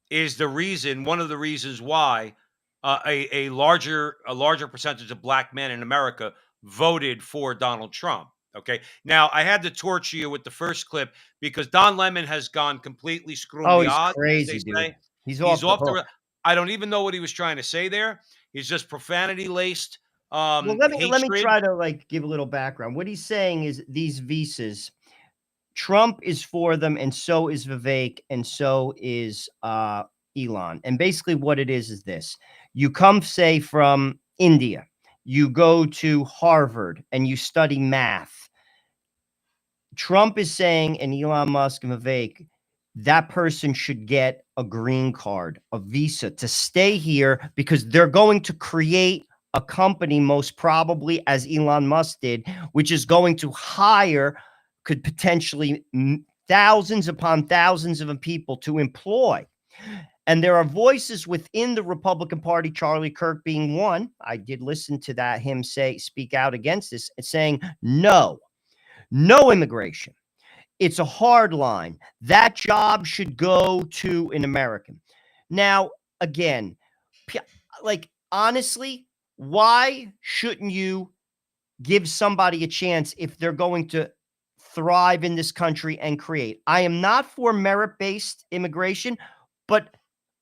is the reason, one of the reasons why a larger percentage of black men in America voted for Donald Trump. Okay. Now I had to torture you with the first clip because Don Lemon has gone completely screw Oh, me he's odd, as crazy, they dude. say. He's off the hook. I don't even know what he was trying to say there. He's just profanity laced. Well, let me hatred. try to like give a little background. What he's saying is these visas, Trump is for them, and so is Vivek, and so is Elon. And basically, what it is this: you come, say, from India, you go to Harvard, and you study math. Trump is saying, and Elon Musk and Vivek, that person should get a green card, a visa to stay here because they're going to create a company, most probably, as Elon Musk did, which is going to hire, could potentially thousands upon thousands of people to employ. And there are voices within the Republican Party, Charlie Kirk being one. I did listen to that, him speak out against this, saying, no immigration. It's a hard line. That job should go to an American. Now, again, like, honestly, why shouldn't you give somebody a chance if they're going to thrive in this country and create? I am not for merit-based immigration, but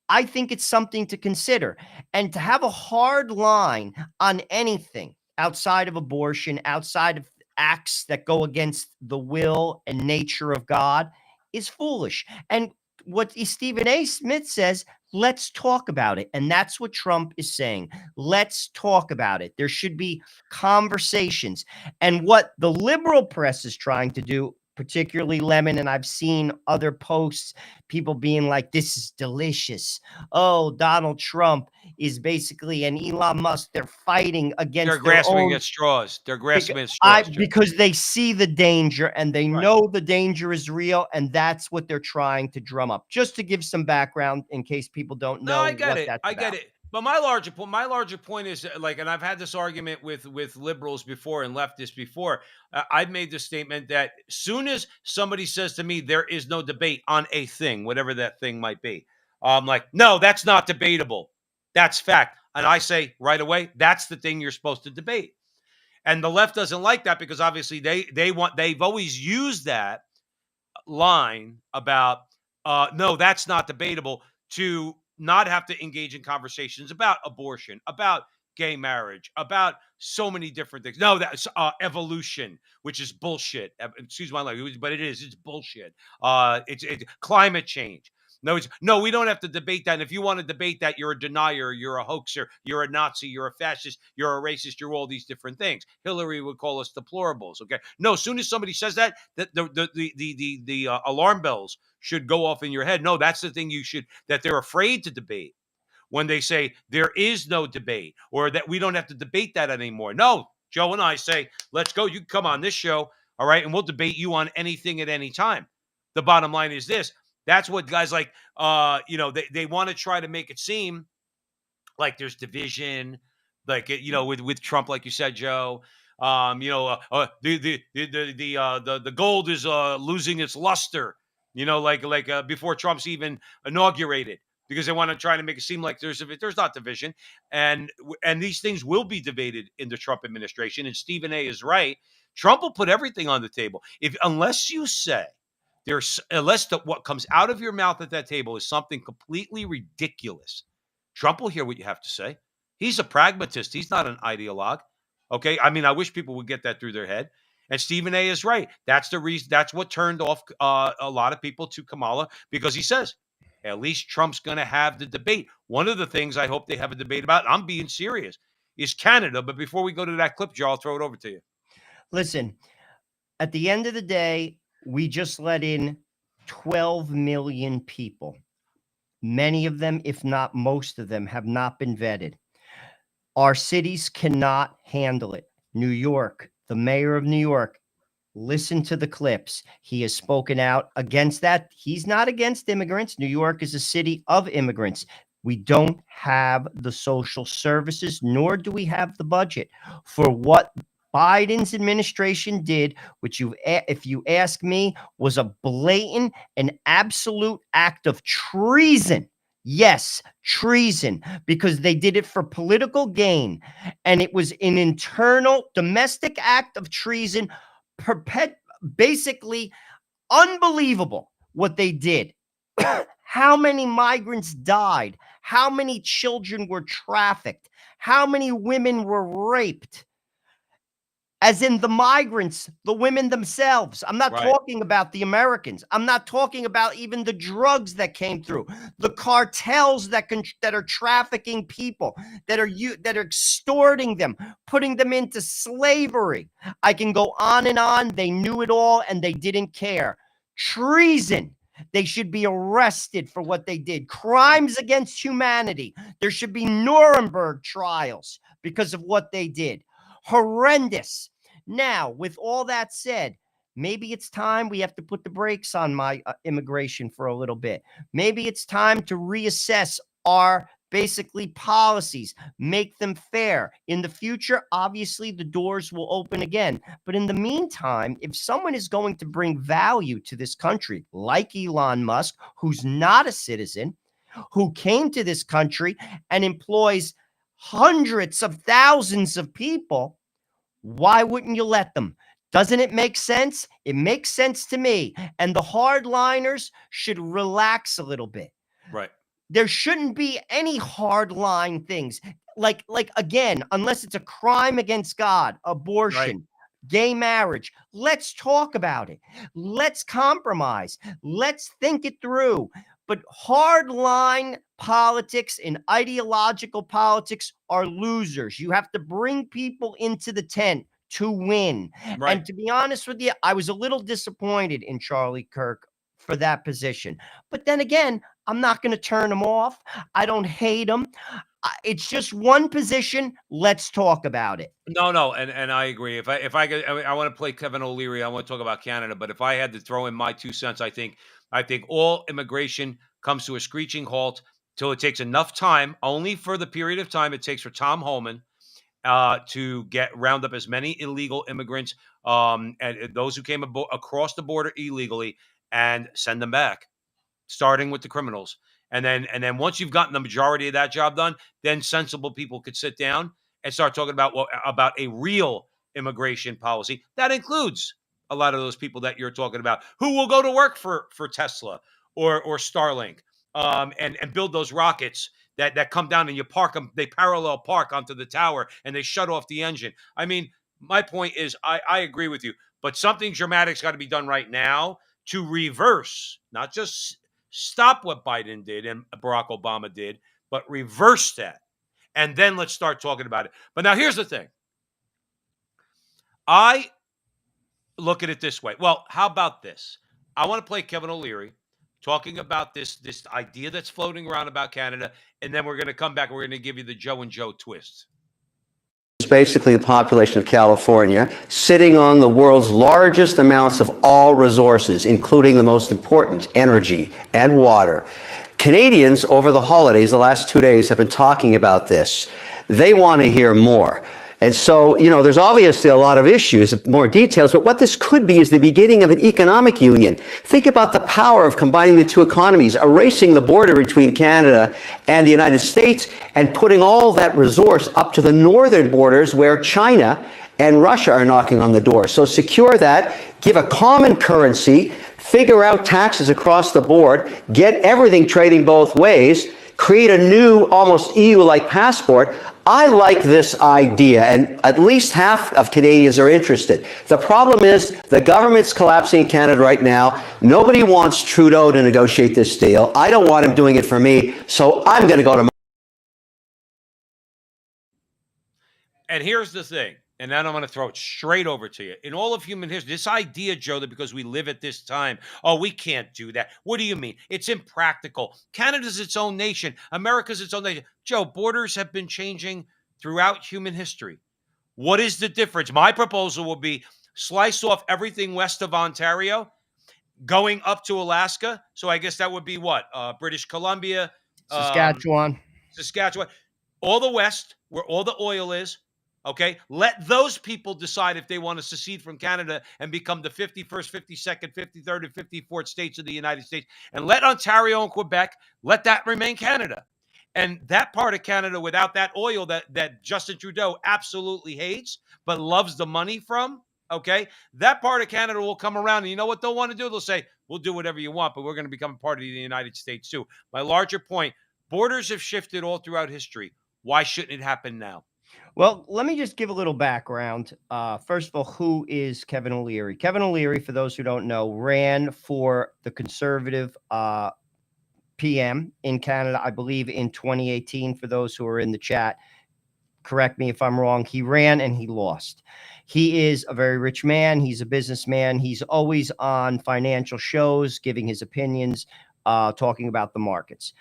I think it's something to consider. And to have a hard line on anything outside of abortion, outside of acts that go against the will and nature of God is foolish. And what Stephen A. Smith says, let's talk about it. And that's what Trump is saying. Let's talk about it. There should be conversations. And what the liberal press is trying to do, particularly Lemon, and I've seen other posts, people being like, this is delicious. Oh, Donald Trump is basically an Elon Musk. They're fighting against They're grasping at straws. They're grasping at straws. Because they see the danger and they know the danger is real, and that's what they're trying to drum up. Just to give some background in case people don't know. No, I get it. I get it. But my larger point is like, and I've had this argument with liberals before and leftists before. I've made the statement that soon as somebody says to me there is no debate on a thing, whatever that thing might be, I'm like, no, that's not debatable. That's fact. And I say right away, that's the thing you're supposed to debate. And the left doesn't like that because obviously they've always used that line about no, that's not debatable, to not have to engage in conversations about abortion, about gay marriage, about so many different things. No, that's evolution, which is bullshit. Excuse my language, but it is. It's bullshit. It's climate change. No, we don't have to debate that. And if you want to debate that, you're a denier, you're a hoaxer, you're a Nazi, you're a fascist, you're a racist, you're all these different things. Hillary would call us deplorables. Okay. No, as soon as somebody says that, the alarm bells should go off in your head. No, that's the thing that they're afraid to debate when they say there is no debate or that we don't have to debate that anymore. No, Joe and I say, let's go. You can come on this show. All right. And we'll debate you on anything at any time. The bottom line is this. That's what guys like, they want to try to make it seem like there's division, like, with Trump, like you said, Joe. The gold is losing its luster, before Trump's even inaugurated, because they want to try to make it seem like there's not division, and these things will be debated in the Trump administration. And Stephen A. is right. Trump will put everything on the table unless you say unless what comes out of your mouth at that table is something completely ridiculous, Trump will hear what you have to say. He's a pragmatist. He's not an ideologue. Okay. I mean, I wish people would get that through their head. And Stephen A is right. That's the reason. That's what turned off a lot of people to Kamala, because he says, at least Trump's going to have the debate. One of the things I hope they have a debate about, I'm being serious, is Canada. But before we go to that clip, Joe, I'll throw it over to you. Listen, at the end of the day, we just let in 12 million people. Many of them, if not most of them, have not been vetted. Our cities cannot handle it. New York, the mayor of New York, listen to the clips. He has spoken out against that. He's not against immigrants. New York is a city of immigrants. We don't have the social services, nor do we have the budget for what Biden's administration did, which if you ask me, was a blatant and absolute act of treason. Yes, treason, because they did it for political gain. And it was an internal domestic act of treason, basically unbelievable what they did. How many migrants died? How many children were trafficked? How many women were raped? As in the migrants, the women themselves. I'm not talking about the Americans. I'm not talking about even the drugs that came through, the cartels that are trafficking people, that are extorting them, putting them into slavery. I can go on and on. They knew it all and they didn't care. Treason. They should be arrested for what they did. Crimes against humanity. There should be Nuremberg trials because of what they did. Horrendous. Now, with all that said, maybe it's time we have to put the brakes on my immigration for a little bit. Maybe it's time to reassess our basically policies, make them fair. In the future, obviously, the doors will open again. But in the meantime, if someone is going to bring value to this country, like Elon Musk, who's not a citizen, who came to this country and employs hundreds of thousands of people, why wouldn't you let them? Doesn't it make sense? It makes sense to me. And the hardliners should relax a little bit. Right. There shouldn't be any hardline things. Like again, unless it's a crime against God, abortion, gay marriage. Let's talk about it. Let's compromise. Let's think it through. But hardline politics and ideological politics are losers. You have to bring people into the tent to win. Right. And to be honest with you, I was a little disappointed in Charlie Kirk for that position. But then again, I'm not going to turn him off. I don't hate him. It's just one position. Let's talk about it. No, and I agree. If I could, I want to play Kevin O'Leary. I want to talk about Canada. But if I had to throw in my 2 cents, I think all immigration comes to a screeching halt till it takes enough time, only for the period of time it takes for Tom Homan to round up as many illegal immigrants and those who came across the border illegally and send them back, starting with the criminals. And then once you've gotten the majority of that job done, then sensible people could sit down and start talking about a real immigration policy that includes a lot of those people that you're talking about who will go to work for Tesla or Starlink and build those rockets that come down and you park them. They parallel park onto the tower and they shut off the engine. I mean, my point is I agree with you, but something dramatic's got to be done right now to reverse, not just stop what Biden did and Barack Obama did, but reverse that. And then let's start talking about it. But now here's the thing. I look at it this way. Well, how about this? I want to play Kevin O'Leary talking about this idea that's floating around about Canada, and then we're going to come back and we're going to give you the Joe and Joe twist. It's basically the population of California sitting on the world's largest amounts of all resources, including the most important, energy and water. Canadians over the holidays, the last 2 days, have been talking about this. They want to hear more. And so, there's obviously a lot of issues, more details, but what this could be is the beginning of an economic union. Think about the power of combining the two economies, erasing the border between Canada and the United States, and putting all that resource up to the northern borders where China and Russia are knocking on the door. So secure that, give a common currency, figure out taxes across the board, get everything trading both ways, create a new, almost EU-like passport. I like this idea, and at least half of Canadians are interested. The problem is the government's collapsing in Canada right now. Nobody wants Trudeau to negotiate this deal. I don't want him doing it for me, so I'm going to go to... And here's the thing, and then I'm going to throw it straight over to you. In all of human history, this idea, Joe, that because we live at this time, oh, we can't do that. What do you mean? It's impractical. Canada's its own nation. America's its own nation. Joe, borders have been changing throughout human history. What is the difference? My proposal will be slice off everything west of Ontario, going up to Alaska. So I guess that would be what? British Columbia. Saskatchewan. Saskatchewan. All the west, where all the oil is. Okay, let those people decide if they want to secede from Canada and become the 51st, 52nd, 53rd, and 54th states of the United States. And let Ontario and Quebec, let that remain Canada. And that part of Canada without that oil that Justin Trudeau absolutely hates, but loves the money from, okay, that part of Canada will come around. And you know what they'll want to do? They'll say, we'll do whatever you want, but we're going to become a part of the United States too. My larger point, borders have shifted all throughout history. Why shouldn't it happen now? Well, let me just give a little background. First of all, who is Kevin O'Leary? Kevin O'Leary, for those who don't know, ran for the Conservative PM in Canada, I believe, in 2018. For those who are in the chat, correct me if I'm wrong. He ran and he lost. He is a very rich man. He's a businessman. He's always on financial shows, giving his opinions, talking about the markets.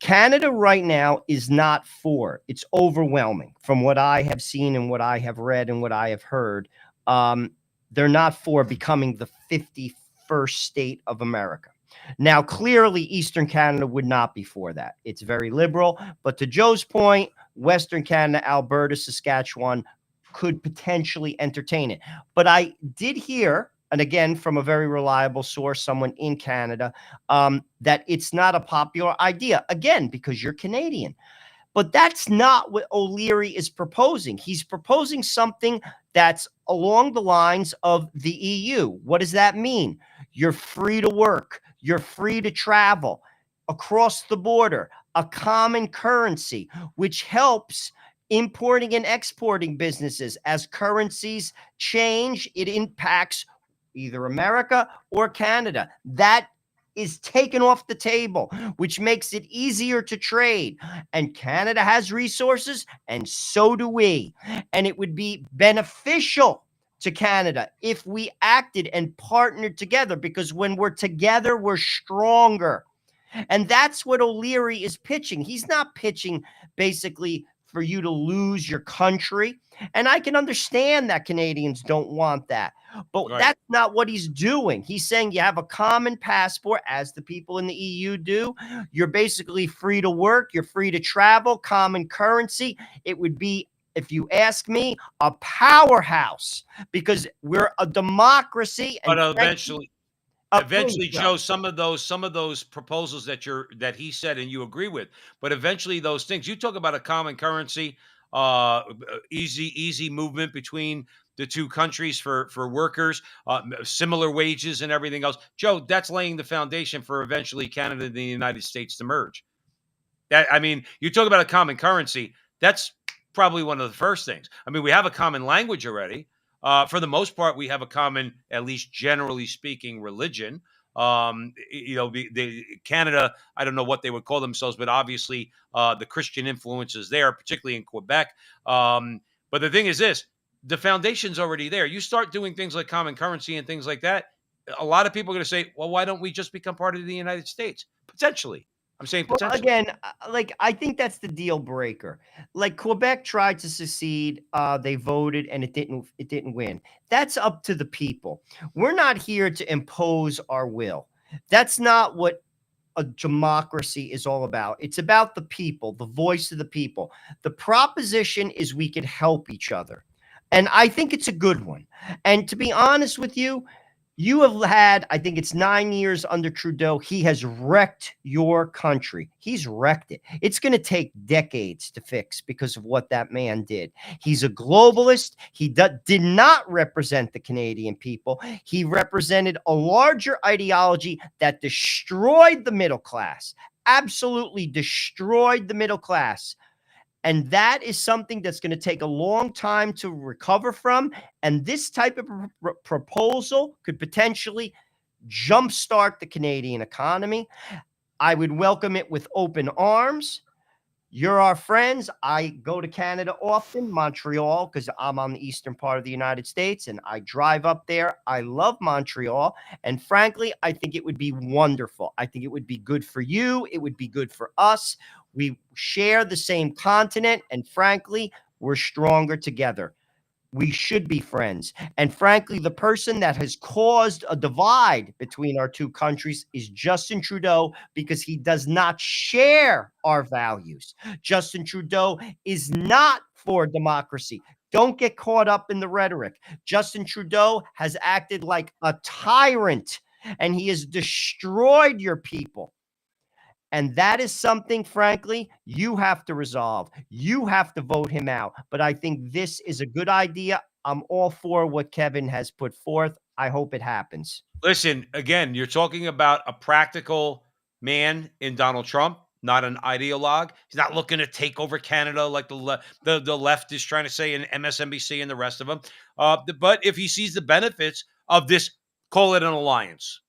Canada right now is not for. It's overwhelming from what I have seen and what I have read and what I have heard. They're not for becoming the 51st state of America. Now, clearly, Eastern Canada would not be for that. It's very liberal. But to Joe's point, Western Canada, Alberta, Saskatchewan could potentially entertain it. But I did hear, and again, from a very reliable source, someone in Canada, that it's not a popular idea. Again, because you're Canadian. But that's not what O'Leary is proposing. He's proposing something that's along the lines of the EU. What does that mean? You're free to work. You're free to travel across the border, a common currency, which helps importing and exporting businesses. As currencies change, it impacts either America or Canada. That is taken off the table, which makes it easier to trade. And Canada has resources, and so do we. And it would be beneficial to Canada if we acted and partnered together, because when we're together, we're stronger. And that's what O'Leary is pitching. He's not pitching basically for you to lose your country. And I can understand that Canadians don't want that. But Right. That's not what he's doing. He's saying you have a common passport, as the people in the EU do. You're basically free to work. You're free to travel, common currency. It would be, if you ask me, a powerhouse, because we're a democracy. And But eventually, please, Joe, some of those proposals that he said and you agree with, but eventually those things, you talk about a common currency, easy movement between the two countries for workers, similar wages and everything else. Joe, that's laying the foundation for eventually Canada and the United States to merge. I mean, you talk about a common currency, that's probably one of the first things. I mean, we have a common language already. For the most part, we have a common, at least generally speaking, religion. Canada, I don't know what they would call themselves, but obviously the Christian influence is there, particularly in Quebec. But the thing is this, the foundation's already there. You start doing things like common currency and things like that, a lot of people are going to say, well, why don't we just become part of the United States? Potentially. I'm saying potentially. Well, again, I think that's the deal breaker. Like Quebec tried to secede, they voted and it didn't win. That's up to the people. We're not here to impose our will. That's not what a democracy is all about. It's about the people, the voice of the people. The proposition is we could help each other. And I think it's a good one. And to be honest with you, You have had, I think it's 9 years under Trudeau. He has wrecked your country. He's wrecked it. It's going to take decades to fix because of what that man did. He's a globalist. He did not represent the Canadian people. He represented a larger ideology that destroyed the middle class, absolutely destroyed the middle class. And that is something that's going to take a long time to recover from. And this type of proposal could potentially jumpstart the Canadian economy. I would welcome it with open arms. You're our friends. I go to Canada often, Montreal, because I'm on the eastern part of the United States, and I drive up there. I love Montreal. And frankly, I think it would be wonderful. I think it would be good for you. It would be good for us. We share the same continent, and frankly, we're stronger together. We should be friends. And frankly, the person that has caused a divide between our two countries is Justin Trudeau, because he does not share our values. Justin Trudeau is not for democracy. Don't get caught up in the rhetoric. Justin Trudeau has acted like a tyrant, and he has destroyed your people. And that is something, frankly, you have to resolve. You have to vote him out. But I think this is a good idea. I'm all for what Kevin has put forth. I hope it happens. Listen, again, you're talking about a practical man in Donald Trump, not an ideologue. He's not looking to take over Canada like the left is trying to say in MSNBC and the rest of them. But if he sees the benefits of this, call it an alliance.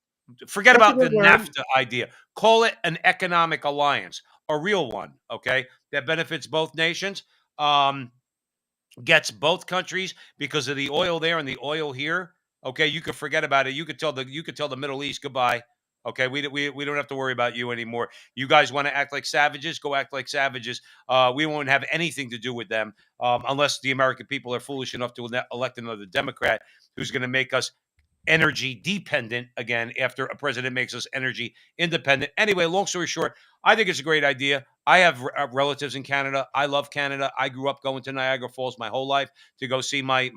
Forget about the NAFTA idea. Call it an economic alliance, a real one, okay, that benefits both nations, gets both countries because of the oil there and the oil here. Okay, you could forget about it. You could tell the Middle East goodbye. Okay, we don't have to worry about you anymore. You guys want to act like savages? Go act like savages. We won't have anything to do with them unless the American people are foolish enough to elect another Democrat who's going to make us energy dependent again after a president makes us energy independent. Anyway, long story short, I think it's a great idea. I have relatives in Canada. I love Canada. I grew up going to Niagara Falls my whole life to go see my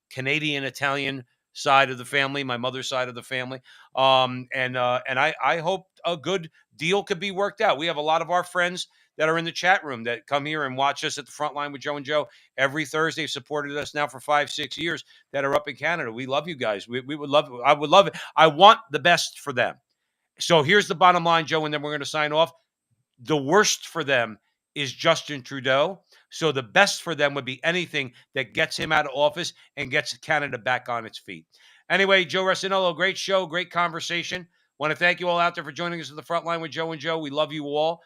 Canadian Italian side of the family, my mother's side of the family. And I hope a good deal could be worked out. We have a lot of our friends that are in the chat room that come here and watch us at the front line with Joe and Joe every Thursday. Have supported us now for 5-6 years that are up in Canada. We love you guys. We would love it. I would love it. I want the best for them. So here's the bottom line, Joe, and then we're going to sign off. The worst for them is Justin Trudeau. So the best for them would be anything that gets him out of office and gets Canada back on its feet. Anyway, Joe Resinello, great show, great conversation. Want to thank you all out there for joining us at the front line with Joe and Joe. We love you all.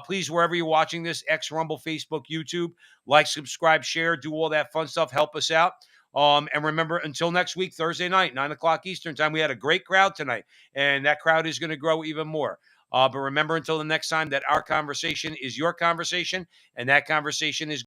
Please, wherever you're watching this, X, Rumble, Facebook, YouTube, like, subscribe, share, do all that fun stuff. Help us out. And remember, until next week, Thursday night, 9 o'clock Eastern time, we had a great crowd tonight, and that crowd is going to grow even more. But remember, until the next time, that our conversation is your conversation, and that conversation is